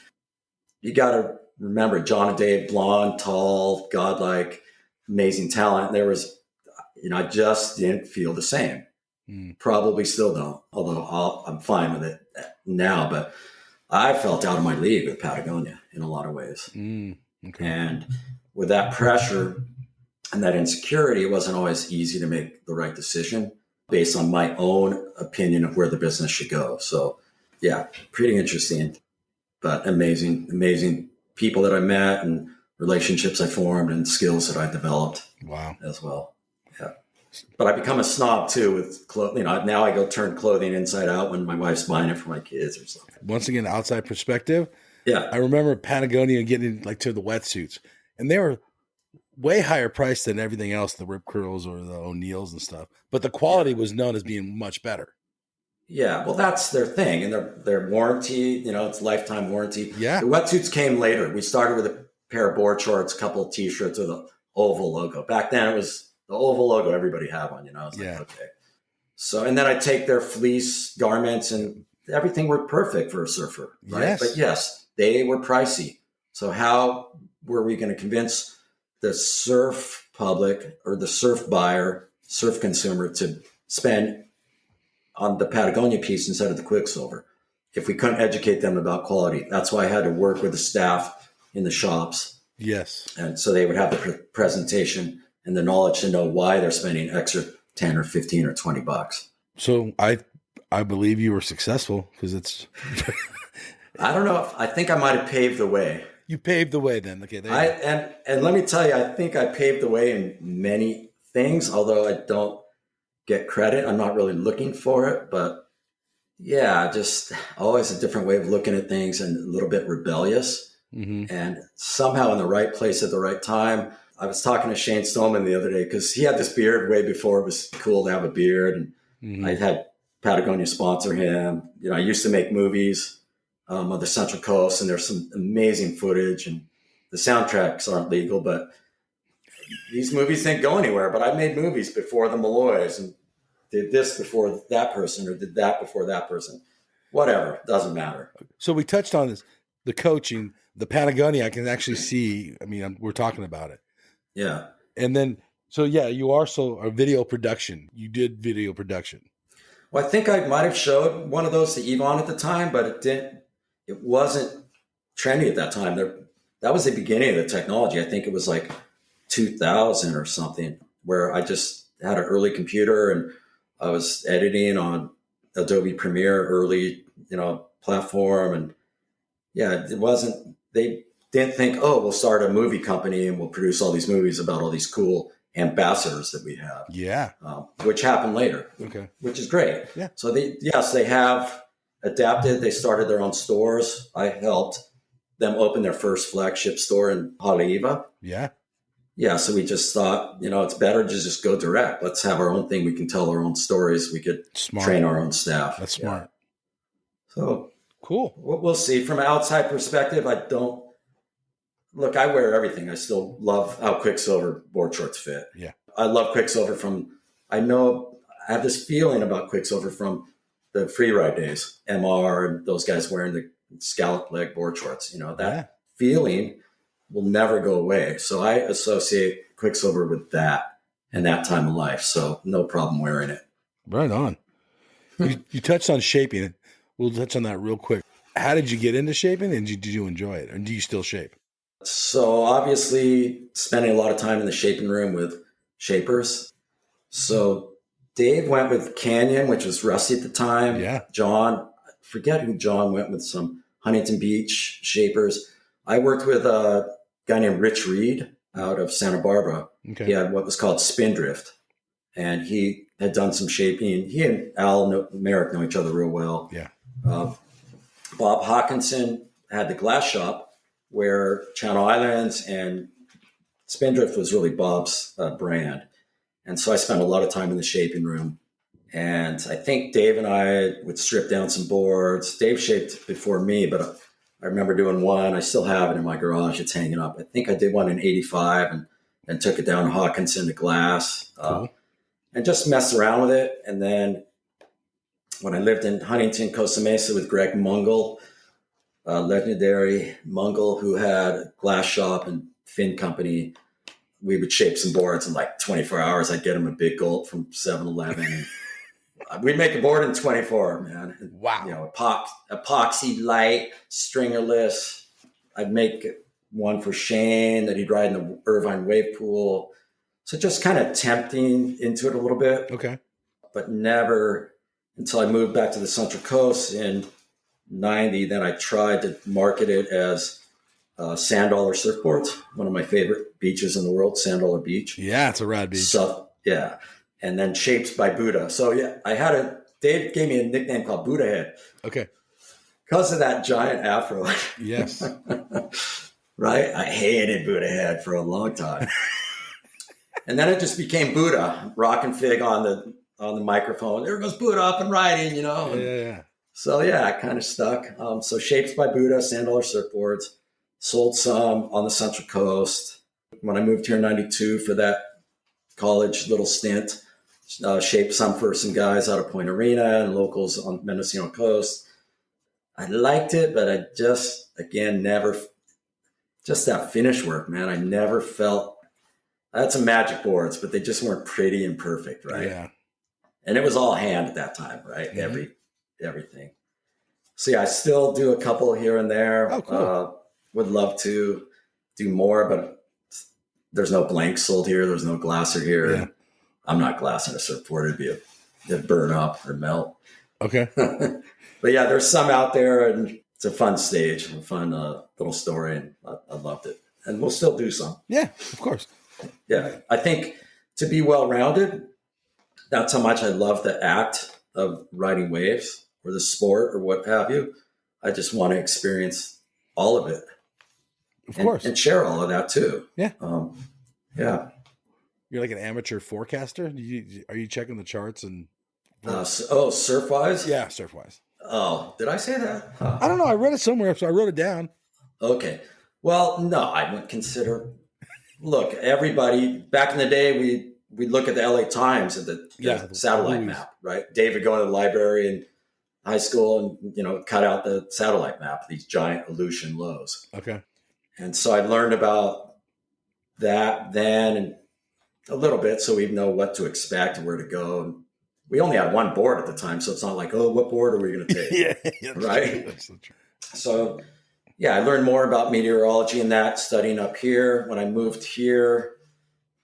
S4: you got to remember John and Dave, blonde, tall, godlike, amazing talent. There was, I just didn't feel the same. Probably still don't, although I'm fine with it now. But I felt out of my league with Patagonia in a lot of ways. Okay. And with that pressure and that insecurity, it wasn't always easy to make the right decision based on my own opinion of where the business should go. So yeah, pretty interesting, but amazing people that I met and relationships I formed and skills that I developed.
S2: Wow.
S4: As well. Yeah. But I become a snob too with clothing. Now I go turn clothing inside out when my wife's buying it for my kids or something.
S2: Once again, outside perspective.
S4: Yeah.
S2: I remember Patagonia getting to the wetsuits, and they were way higher priced than everything else, the Rip Curls or the O'Neills and stuff. But the quality was known as being much better.
S4: Yeah, well, that's their thing. And their warranty, it's lifetime warranty.
S2: Yeah.
S4: The wetsuits came later. We started with a pair of board shorts, a couple of T-shirts with the oval logo. Back then, it was the oval logo everybody had one, I was like, okay. So, and then I take their fleece garments and everything worked perfect for a surfer, right?
S2: Yes.
S4: But yes, they were pricey. So how were we going to convince the surf public or the surf buyer, surf consumer to spend on the Patagonia piece instead of the Quicksilver if we couldn't educate them about quality? That's why I had to work with the staff in the shops.
S2: Yes.
S4: And so they would have the presentation and the knowledge to know why they're spending extra 10 or 15 or $20.
S2: So I believe you were successful because it's.
S4: I don't know. I think I might have paved the way.
S2: You paved the way then. Okay.
S4: And let me tell you, I think I paved the way in many things, although I don't get credit. I'm not really looking for it, but yeah, just always a different way of looking at things and a little bit rebellious and somehow in the right place at the right time. I was talking to Shane Stolman the other day because he had this beard way before it was cool to have a beard. And I had Patagonia sponsor him. I used to make movies on the Central Coast, and there's some amazing footage, and the soundtracks aren't legal, but these movies didn't go anywhere. But I made movies before the Malloys and did this before that person or did that before that person. Whatever, doesn't matter.
S2: So we touched on this, the coaching, the Patagonia. I can actually see. We're talking about it.
S4: Yeah.
S2: And then, so yeah, you also are video production. You did video production.
S4: Well, I think I might have showed one of those to Yvon at the time, but it wasn't trendy at that time. That was the beginning of the technology. I think it was like 2000 or something, where I just had an early computer and I was editing on Adobe Premiere early, platform. And yeah, it wasn't, they didn't think, oh, we'll start a movie company and we'll produce all these movies about all these cool ambassadors that we have.
S2: Yeah.
S4: Which happened later.
S2: Okay.
S4: Which is great.
S2: Yeah.
S4: So they have adapted. They started their own stores. I helped them open their first flagship store in Haleiwa.
S2: Yeah.
S4: Yeah. So we just thought, it's better to just go direct. Let's have our own thing. We can tell our own stories. We could train our own staff.
S2: That's smart.
S4: Yeah. So
S2: cool.
S4: We'll see. From an outside perspective, Look, I wear everything. I still love how Quicksilver board shorts fit.
S2: Yeah.
S4: I love Quicksilver I have this feeling about Quicksilver from the free ride days, MR and those guys wearing the scallop leg board shorts. That feeling will never go away. So I associate Quicksilver with that and that time of life. So no problem wearing it.
S2: Right on. You touched on shaping. We'll touch on that real quick. How did you get into shaping, and did you enjoy it, and do you still shape?
S4: So obviously spending a lot of time in the shaping room with shapers. So Dave went with Canyon, which was Rusty at the time.
S2: Yeah.
S4: John, I forget who John went with, some Huntington Beach shapers. I worked with a guy named Rich Reed out of Santa Barbara.
S2: Okay.
S4: He had what was called Spindrift, and he had done some shaping. He and Al Merrick know each other real well.
S2: Yeah.
S4: Bob Hawkinson had the glass shop where Channel Islands and Spindrift was really Bob's brand. And so I spent a lot of time in the shaping room. And I think Dave and I would strip down some boards. Dave shaped before me, but I remember doing one. I still have it in my garage. It's hanging up. I think I did one in 85 and took it down to Hawkinson to glass and just messed around with it. And then when I lived in Huntington, Costa Mesa with Greg Mungle, legendary Mungle, who had a glass shop and fin company, we would shape some boards in like 24 hours. I'd get him a big gulp from 7-Eleven. We'd make a board in 24, man.
S2: Wow.
S4: You know, epoxy light, stringerless. I'd make one for Shane that he'd ride in the Irvine wave pool. So just kind of tempting into it a little bit.
S2: Okay.
S4: But never until I moved back to the Central Coast in 90. Then I tried to market it as Sand Dollar Surfboards, one of my favorite beaches in the world, Sand Dollar Beach.
S2: Yeah, it's a rad beach.
S4: So, yeah. And then Shapes by Buddha. So, yeah, Dave gave me a nickname called Buddha Head.
S2: Okay.
S4: Because of that giant afro.
S2: Yes.
S4: Right? I hated Buddha Head for a long time. And then it just became Buddha, rock and fig on the microphone. There goes Buddha up and riding, you know.
S2: Yeah.
S4: So, yeah, it kind of stuck. So Shapes by Buddha, Sand Dollar Surfboards. Sold some on the Central Coast. When I moved here in 92 for that college little stint, shaped some for some guys out of Point Arena and locals on Mendocino coast. I liked it, but I just, again, never, just that finish work, man. I never felt, I had some magic boards, but they just weren't pretty and perfect, right?
S2: Yeah.
S4: And it was all hand at that time, right? Mm-hmm. Everything. So yeah, I still do a couple here and there.
S2: Oh, cool.
S4: Would love to do more, but there's no blanks sold here. There's no glasser here.
S2: Yeah.
S4: I'm not glassing a surfboard. It'd burn up or melt.
S2: Okay.
S4: But yeah, there's some out there, and it's a fun stage, a fun little story, and I loved it. And we'll still do some.
S2: Yeah, of course.
S4: Yeah, I think to be well-rounded, that's how much I love the act of riding waves or the sport or what have you. I just want to experience all of it.
S2: Of course.
S4: And share all of that too.
S2: Yeah.
S4: Yeah.
S2: You're like an amateur forecaster? Are you checking the charts and
S4: Surfwise?
S2: Yeah, Surfwise.
S4: Oh, did I say that? Huh.
S2: I don't know. I read it somewhere, so I wrote it down.
S4: Okay. Well, no, I wouldn't consider. Look, everybody back in the day, we'd look at the LA Times at the satellite map, right? Dave would go to the library in high school and cut out the satellite map, these giant Aleutian lows.
S2: Okay.
S4: And so I learned about that then and a little bit, so we know what to expect and where to go. And we only had one board at the time, so it's not like, oh, what board are we going to take?
S2: Yeah,
S4: right?
S2: That's so true.
S4: So, yeah, I learned more about meteorology and that studying up here. When I moved here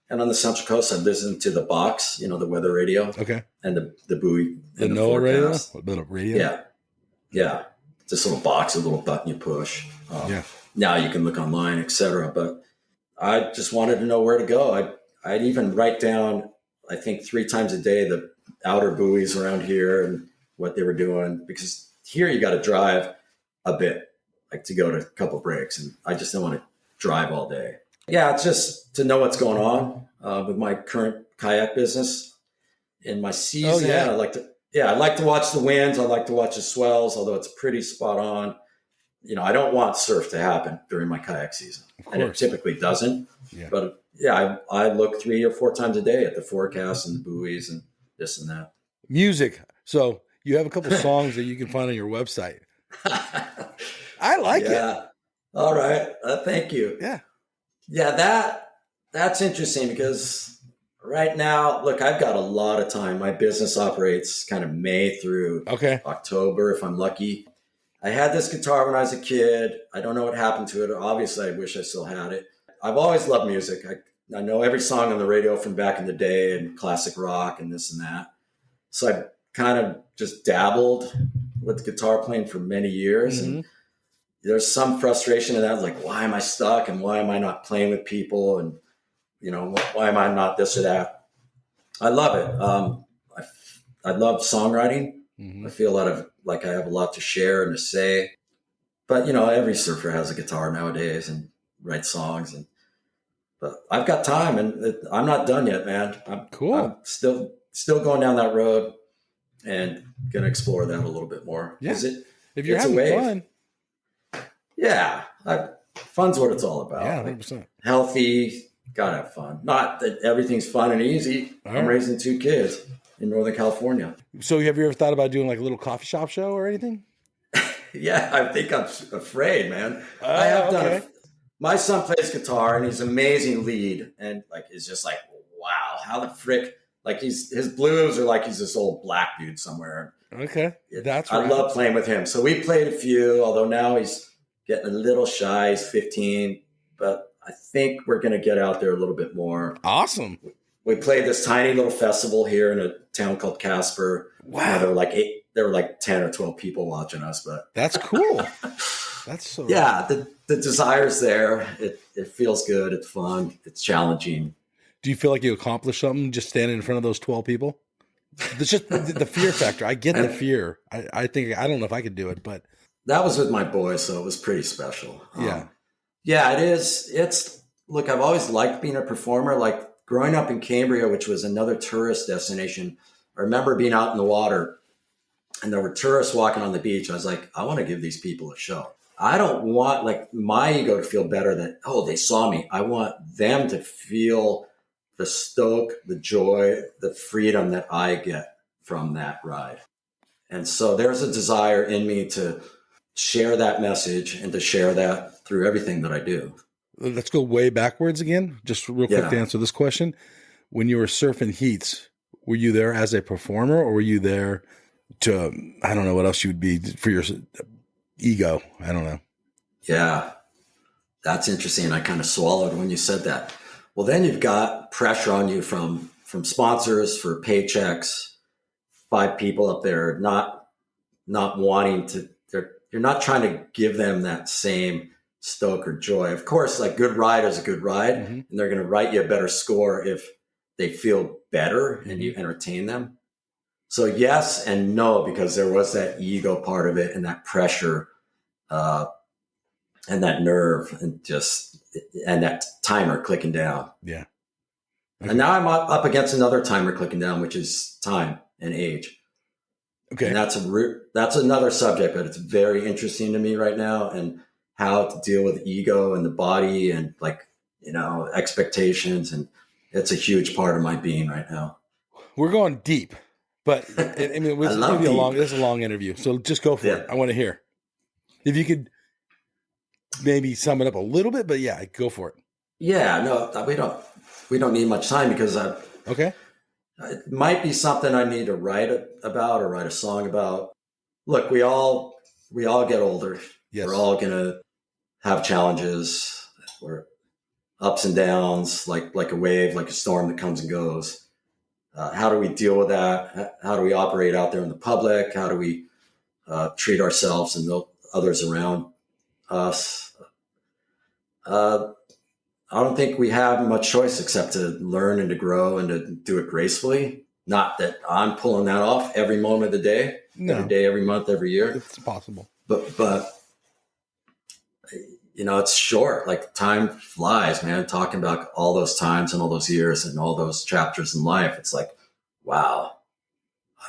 S4: and on the Central Coast, I listened to the box, the weather radio.
S2: Okay.
S4: And the buoy.
S2: The NOAA radio? A bit of radio?
S4: Yeah. Yeah. This little box, a little button you push.
S2: Yeah.
S4: Now you can look online, etc. But I just wanted to know where to go. I'd even write down, I think 3 times a day, the outer buoys around here and what they were doing. Because here you got to drive a bit, like to go to a couple breaks. And I just don't want to drive all day. Yeah, it's just to know what's going on with my current kayak business. In my season, I like to watch the winds. I like to watch the swells, although it's pretty spot on. I don't want surf to happen during my kayak season. And it typically doesn't. Yeah. But yeah, I look 3 or 4 times a day at the forecast and the buoys and this and that.
S2: Music. So you have a couple songs that you can find on your website. I like it.
S4: All right. Thank you.
S2: Yeah.
S4: Yeah, that's interesting because Right now, look, I've got a lot of time. My business operates kind of May through October, if I'm lucky. I had this guitar when I was a kid. I don't know what happened to it. Obviously, I wish I still had it. I've always loved music. I know every song on the radio from back in the day and classic rock and this and that. So I kind of just dabbled with guitar playing for many years. And there's some frustration in that. Like, why am I stuck? And why am I not playing with people? And, why am I not this or that? I love it. I love songwriting. I feel I have a lot to share and to say. But, every surfer has a guitar nowadays and writes songs. But I've got time, and I'm not done yet, man. I'm still going down that road and going to explore that a little bit more.
S2: Yeah. If you're having fun.
S4: Yeah. Fun's what it's all about.
S2: Yeah, 100%.
S4: Healthy, gotta have fun. Not that everything's fun and easy. I'm raising 2 kids in Northern California.
S2: So have you ever thought about doing like a little coffee shop show or anything?
S4: Yeah, I think I'm afraid, man. I have done my son plays guitar and he's an amazing lead, and it's just like, wow, how the frick, his blues are like he's this old black dude somewhere.
S2: Okay.
S4: I love playing with him. So we played a few, although now he's getting a little shy. He's 15, but I think we're going to get out there a little bit more.
S2: Awesome.
S4: We played this tiny little festival here in a town called Casper.
S2: Wow.
S4: There were like 10 or 12 people watching us, but
S2: that's cool. That's so
S4: the desire's there. It feels good. It's fun. It's challenging.
S2: Do you feel like you accomplished something just standing in front of those 12 people? It's just the fear factor. I get the fear. I think, I don't know if I could do it, but
S4: that was with my boys, so it was pretty special.
S2: Yeah,
S4: it is. Look, I've always liked being a performer. Like growing up in Cambria, which was another tourist destination, I remember being out in the water and there were tourists walking on the beach. I was like, I want to give these people a show. I don't want my ego to feel better that, they saw me. I want them to feel the stoke, the joy, the freedom that I get from that ride. And so there's a desire in me to share that message and to share that through everything that I do.
S2: Let's go way backwards again, just real quick to answer this question. When you were surfing heats, were you there as a performer or were you there to, I don't know what else you would be for your ego? I don't know.
S4: Yeah, that's interesting. I kind of swallowed when you said that. Well, then you've got pressure on you from sponsors for paychecks, 5 people up there not wanting to, you're not trying to give them that same stoke or joy. Of course, good ride is a good ride, and they're going to write you a better score if they feel better and you entertain them. So yes and no, because there was that ego part of it and that pressure and that nerve and that timer clicking down.
S2: Yeah.
S4: Okay. And now I'm up against another timer clicking down, which is time and age.
S2: Okay.
S4: And that's another subject, but it's very interesting to me right now, and how to deal with ego and the body and expectations. And it's a huge part of my being right now.
S2: We're going deep, but this is a long interview. So just go for it. I want to hear. If you could maybe sum it up a little bit, but go for it.
S4: Yeah, no, we don't need much time because
S2: okay.
S4: It might be something I need to write about or write a song about. Look, we all get older.
S2: Yes. We're
S4: all going to have challenges. We're ups and downs, like a wave, like a storm that comes and goes. How do we deal with that? How do we operate out there in the public? How do we treat ourselves and the others around us? I don't think we have much choice except to learn and to grow and to do it gracefully. Not that I'm pulling that off every moment of the day, every day, every month, every year.
S2: It's possible.
S4: But it's short. Time flies, man. Talking about all those times and all those years and all those chapters in life. It's like, wow.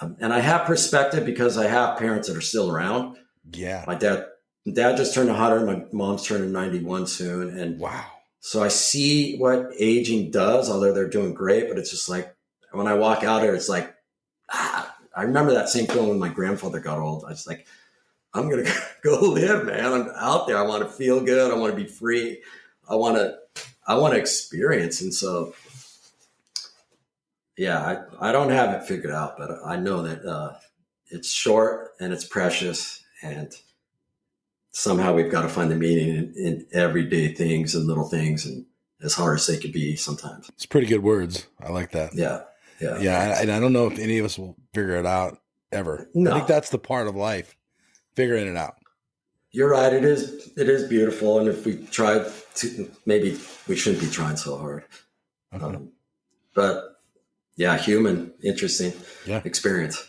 S4: And I have perspective because I have parents that are still around.
S2: Yeah.
S4: My dad just turned 100. My mom's turning 91 soon. And
S2: wow.
S4: So I see what aging does, although they're doing great, but it's just like, when I walk out there, it's like, I remember that same feeling when my grandfather got old. I was like, I'm going to go live, man. I'm out there. I want to feel good. I want to be free. I want to experience. And so Yeah, I don't have it figured out, but I know that it's short and it's precious, and somehow we've got to find the meaning in everyday things and little things, and as hard as they could be sometimes.
S2: It's pretty good words. I like that.
S4: Yeah.
S2: And I don't know if any of us will figure it out ever.
S4: No.
S2: I think that's the part of life, figuring it out.
S4: You're right. It is beautiful, and if we tried to, maybe we shouldn't be trying so hard.
S2: Okay.
S4: But yeah, human, interesting experience.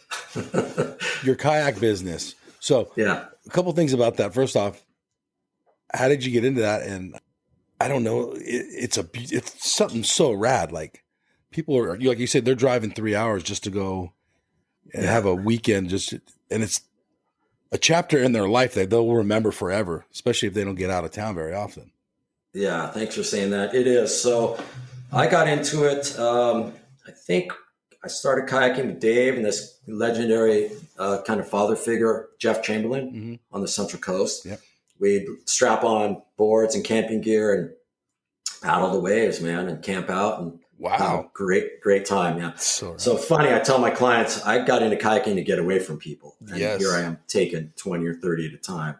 S2: Your kayak business. So
S4: yeah,
S2: a couple things about that. First off, how did you get into that? And I don't know, it's something so rad. Like people are, like you said, they're driving 3 hours just to go and have a weekend. And it's a chapter in their life that they'll remember forever, especially if they don't get out of town very often.
S4: Yeah, thanks for saying that. It is. So I got into it. I think I started kayaking with Dave and this legendary kind of father figure, Jeff Chamberlain, on the Central Coast. Yep. We'd strap on boards and camping gear and paddle the waves, man, and camp out. And
S2: wow,
S4: great time. Yeah. So funny. I tell my clients, I got into kayaking to get away from people. And here I am taking 20 or 30 at a time.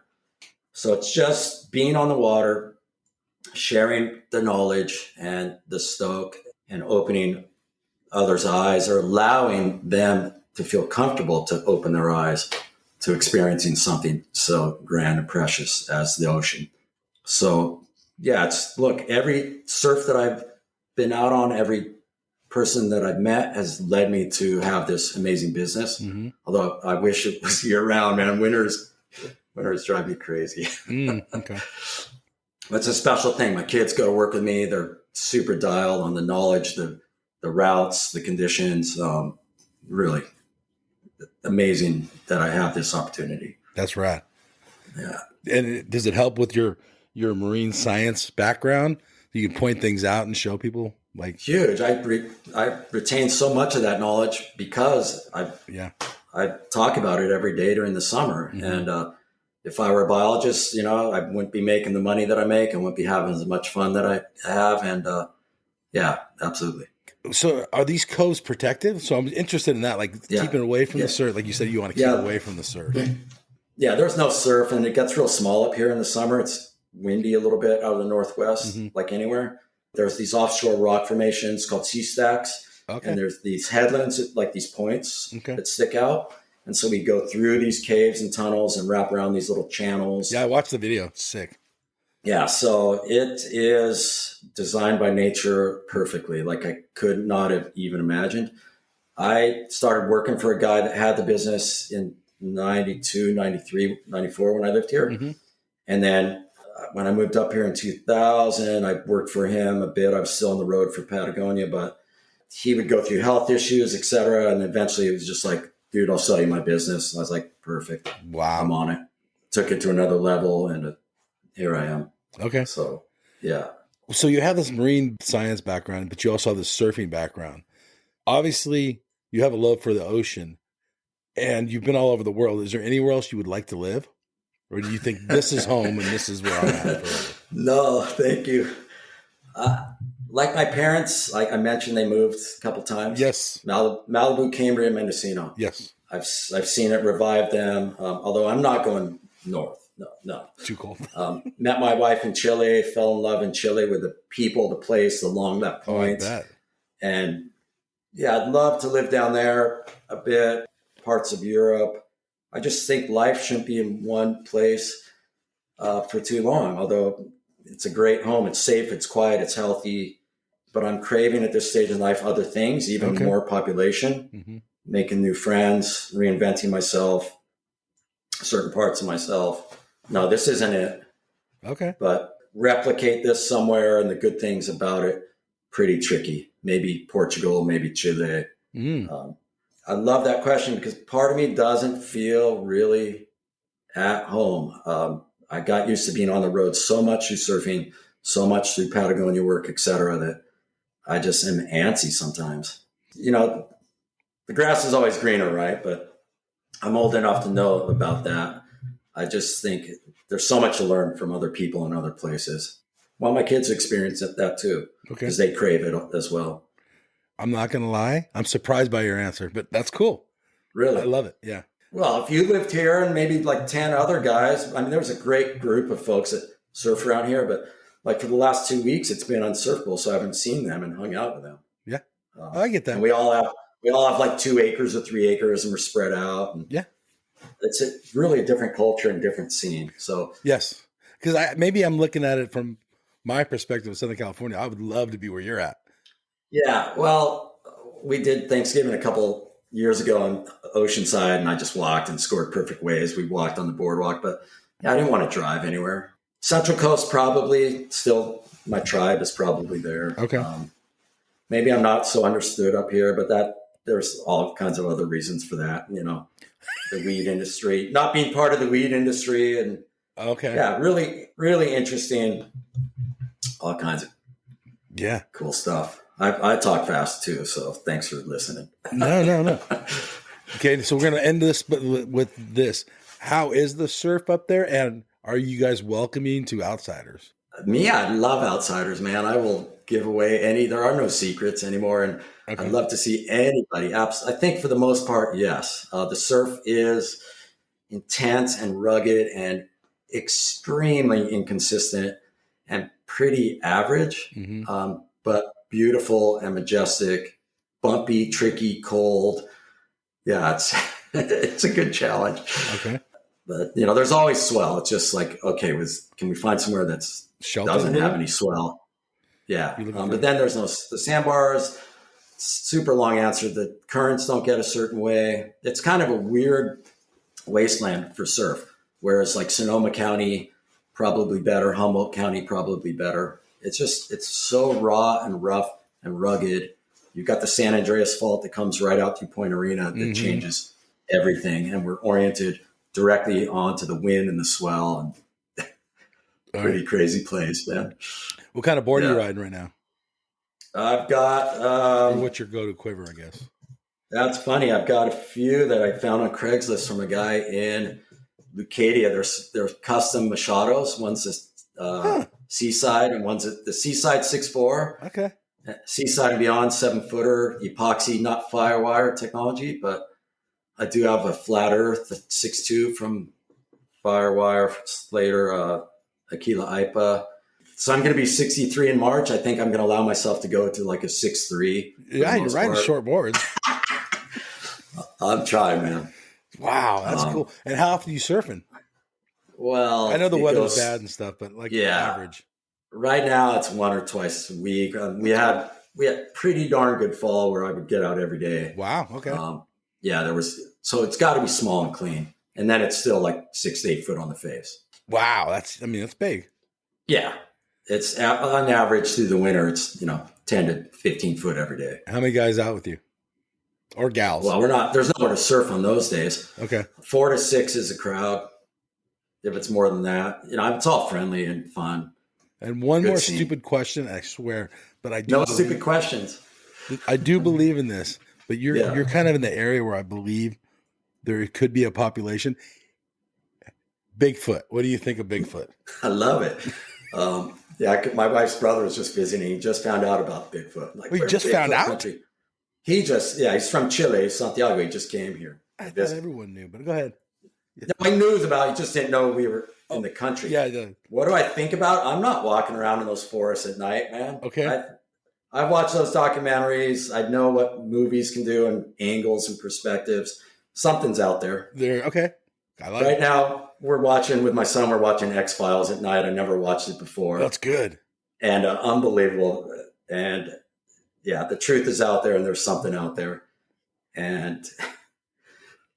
S4: So it's just being on the water, sharing the knowledge and the stoke, and opening others' eyes, or allowing them to feel comfortable to open their eyes to experiencing something so grand and precious as the ocean. So yeah, every surf that I've been out on, every person that I've met has led me to have this amazing business. Mm-hmm. Although I wish it was year round, man. Winters drive me crazy.
S2: Okay.
S4: It's a special thing. My kids go to work with me. They're super dialed on the knowledge, the routes, the conditions. Really amazing that I have this opportunity.
S2: That's right.
S4: Yeah.
S2: And does it help with your marine science background? You can point things out and show people. Like
S4: huge. I retain so much of that knowledge because I talk about it every day during the summer. Mm-hmm. And if I were a biologist, I wouldn't be making the money that I make. I wouldn't be having as much fun that I have. And yeah, absolutely.
S2: So are these coves protective? So I'm interested in that, like keeping away from the surf. Like you said, you want to keep away from the surf.
S4: Yeah, there's no surf, and it gets real small up here in the summer. It's windy a little bit out of the northwest, like anywhere. There's these offshore rock formations called sea stacks, and there's these headlands, like these points that stick out. And so we go through these caves and tunnels and wrap around these little channels.
S2: Yeah, I watched the video. It's sick.
S4: Yeah, so it is designed by nature perfectly, like I could not have even imagined. I started working for a guy that had the business in 92, 93, 94 when I lived here. Mm-hmm. And then when I moved up here in 2000, I worked for him a bit. I was still on the road for Patagonia, but he would go through health issues, et cetera. And eventually it was just like, dude, I'll sell you my business. And I was like, perfect.
S2: Wow.
S4: I'm on it. Took it to another level, and here I am.
S2: Okay.
S4: So, yeah.
S2: So you have this marine science background, but you also have this surfing background. Obviously, you have a love for the ocean, and you've been all over the world. Is there anywhere else you would like to live? Or do you think this is home and this is where I'm at forever?
S4: No, thank you. Like my parents, like I mentioned, they moved a couple times.
S2: Yes.
S4: Malibu, Cambria, Mendocino.
S2: Yes.
S4: I've seen it revive them, although I'm not going north. No.
S2: Too cold.
S4: Met my wife in Chile, fell in love in Chile with the people, the place along that point.
S2: Oh, I bet.
S4: And yeah, I'd love to live down there a bit, parts of Europe. I just think life shouldn't be in one place for too long, although it's a great home. It's safe, it's quiet, it's healthy. But I'm craving at this stage in life other things, even more population, making new friends, reinventing myself, certain parts of myself. No, this isn't it.
S2: Okay.
S4: But replicate this somewhere, and the good things about it, pretty tricky. Maybe Portugal, maybe Chile. I love that question because part of me doesn't feel really at home. I got used to being on the road so much through surfing, so much through Patagonia work, et cetera, that I just am antsy sometimes. The grass is always greener, right? But I'm old enough to know about that. I just think there's so much to learn from other people and other places. Well, my kids experience that too, because they crave it as well.
S2: I'm not going to lie. I'm surprised by your answer, but that's cool.
S4: Really?
S2: I love it. Yeah.
S4: Well, if you lived here and maybe like 10 other guys, I mean, there was a great group of folks that surf around here, but like for the last 2 weeks, it's been on Surf Bowl, so I haven't seen them and hung out with them.
S2: Yeah. I get that.
S4: And we all have like 2 acres or 3 acres, and we're spread out. And
S2: yeah.
S4: It's really a different culture and different scene. So
S2: yes, because maybe I'm looking at it from my perspective of Southern California. I would love to be where you're at.
S4: Yeah. Well, we did Thanksgiving a couple years ago on Oceanside, and I just walked and scored perfect waves. We walked on the boardwalk, but yeah, I didn't want to drive anywhere. Central Coast, probably still, my tribe is probably there.
S2: Okay.
S4: Maybe I'm not so understood up here, but there's all kinds of other reasons for that. You know, the weed industry, not being part of the weed industry, and
S2: okay.
S4: Yeah, really, really interesting. All kinds of cool stuff. I talk fast too, so thanks for listening.
S2: No. Okay, so we're going to end this with this. How is the surf up there, and are you guys welcoming to outsiders?
S4: Me, I love outsiders, man. I will give away there are no secrets anymore, and I'd love to see anybody. I think for the most part, yes. The surf is intense and rugged and extremely inconsistent and pretty average, but beautiful and majestic, bumpy, tricky, cold. Yeah, it's a good challenge.
S2: Okay.
S4: But, you know, there's always swell. It's just like, okay, can we find somewhere that doesn't have any swell? Yeah. But then there's the sandbars, super long answer. The currents don't get a certain way. It's kind of a weird wasteland for surf, whereas like Sonoma County, probably better. Humboldt County, probably better. It's so raw and rough and rugged. You've got the San Andreas Fault that comes right out through Point Arena that changes everything. And we're oriented directly onto the wind and the swell. And pretty crazy place, man.
S2: What kind of board are you riding right now?
S4: I've got...
S2: what's your go-to quiver, I guess?
S4: That's funny. I've got a few that I found on Craigslist from a guy in Lucadia. They're custom Machados. One's a Seaside, and one's the Seaside 6'4".
S2: Okay.
S4: Seaside and Beyond 7-footer, epoxy, not Firewire technology, but I do have a Flat Earth 6'2" from Firewire, Slater, Aquila Ipa. So I'm going to be 63 in March. I think I'm going to allow myself to go to like a 6'3".
S2: Yeah, you're riding short boards.
S4: I'm trying, man.
S2: Wow, that's cool. And how often are you surfing?
S4: Well,
S2: I know the weather's bad and stuff, but like average. Right
S4: now it's one or twice a week. We had pretty darn good fall where I would get out every day.
S2: Wow. Okay.
S4: So it's got to be small and clean, and then it's still like 6 to 8 foot on the face.
S2: Wow, that's big.
S4: Yeah, it's on average through the winter. It's 10 to 15 foot every day.
S2: How many guys out with you, or gals?
S4: Well, there's nowhere to surf on those days.
S2: Okay,
S4: 4 to 6 is a crowd. If it's more than that, it's all friendly and fun.
S2: And one more stupid question, I swear, but I do.
S4: No stupid questions.
S2: I do believe in this, but you're kind of in the area where I believe there could be a population. Bigfoot. What do you think of Bigfoot?
S4: I love it. My wife's brother was just visiting. He just found out about Bigfoot.
S2: We just found out?
S4: Country. He's from Chile, Santiago. He just came here.
S2: I thought everyone knew, but go ahead.
S4: No, he knew about it. He just didn't know we were in the country.
S2: Yeah.
S4: What do I think about? I'm not walking around in those forests at night, man.
S2: Okay.
S4: I watch those documentaries. I know what movies can do and angles and perspectives. Something's out there.
S2: Okay. I like it.
S4: Right now, we're watching X-Files at night. I never watched it before.
S2: That's good.
S4: And unbelievable. And yeah, the truth is out there, and there's something out there. And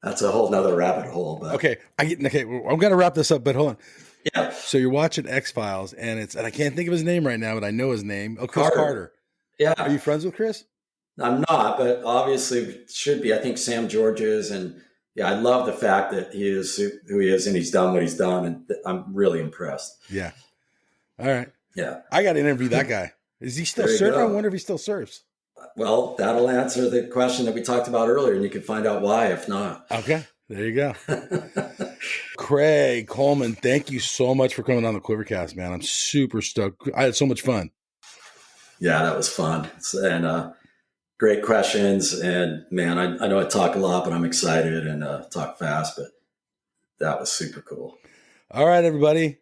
S4: that's a whole nother rabbit hole. But
S2: okay. I'm going to wrap this up, but hold on.
S4: Yeah.
S2: So you're watching X-Files, and I can't think of his name right now, but I know his name. Oh, Chris Carter.
S4: Yeah.
S2: Are you friends with Chris?
S4: I'm not, but obviously should be. I think Sam George is, and yeah, I love the fact that he is who he is, and he's done what he's done, and I'm really impressed.
S2: Yeah. All right.
S4: Yeah.
S2: I got to interview that guy. Is he still surfing? I wonder if he still surfs.
S4: Well, that'll answer the question that we talked about earlier, and you can find out why if not.
S2: Okay. There you go. Craig Coleman, thank you so much for coming on the QuiverCast, man. I'm super stoked. I had so much fun.
S4: Yeah, that was fun. And great questions. And man, I know I talk a lot, but I'm excited and talk fast, but that was super cool.
S2: All right, everybody.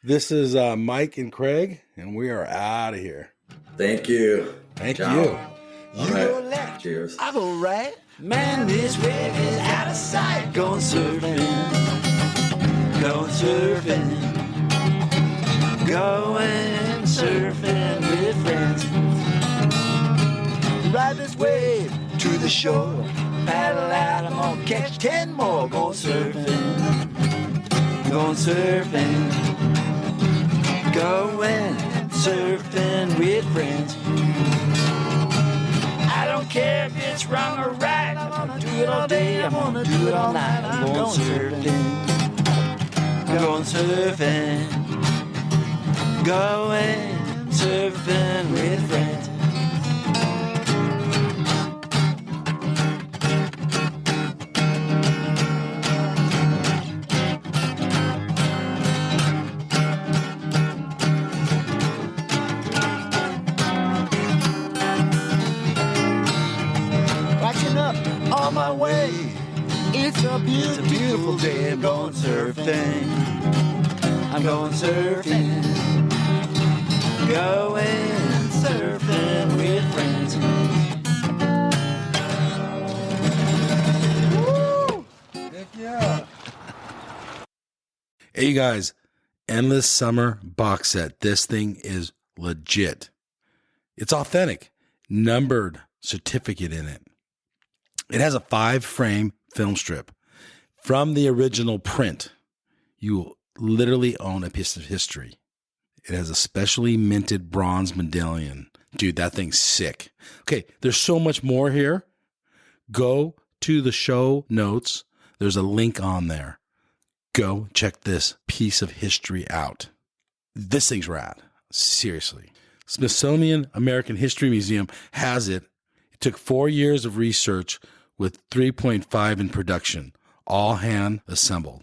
S2: This is Mike and Craig, and we are out of here.
S4: Thank you.
S2: Thank
S4: Ciao.
S2: you.
S4: All
S3: You
S4: right.
S3: go left,
S4: Cheers.
S3: I go right. Man, this wave is out of sight. Going surfing. Going surfing. Going surfing with friends. Ride this wave to the shore. Paddle out, I'm gonna catch 10 more. Going surfing. Going surfing. Going surfing with friends. I don't care if it's wrong or right. I'm gonna do it all day, I'm gonna do it all night. I'm going surfing. Going surfing. Going surfing with friends. Backing up on my way. It's a beautiful day. I'm going surfing. I'm going surfing. Going surfing with friends. Woo!
S2: Heck yeah. Hey, you guys. Endless Summer box set. This thing is legit. It's authentic. Numbered certificate in it. It has a 5-frame film strip from the original print. You will literally own a piece of history. It has a specially minted bronze medallion. Dude, that thing's sick. Okay, there's so much more here. Go to the show notes. There's a link on there. Go check this piece of history out. This thing's rad. Seriously. Smithsonian American History Museum has it. It took 4 years of research with 3.5 in production, all hand assembled.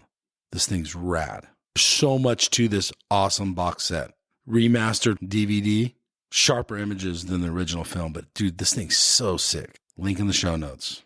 S2: This thing's rad. So much to this awesome box set. Remastered DVD, sharper images than the original film, but dude, this thing's so sick. Link in the show notes.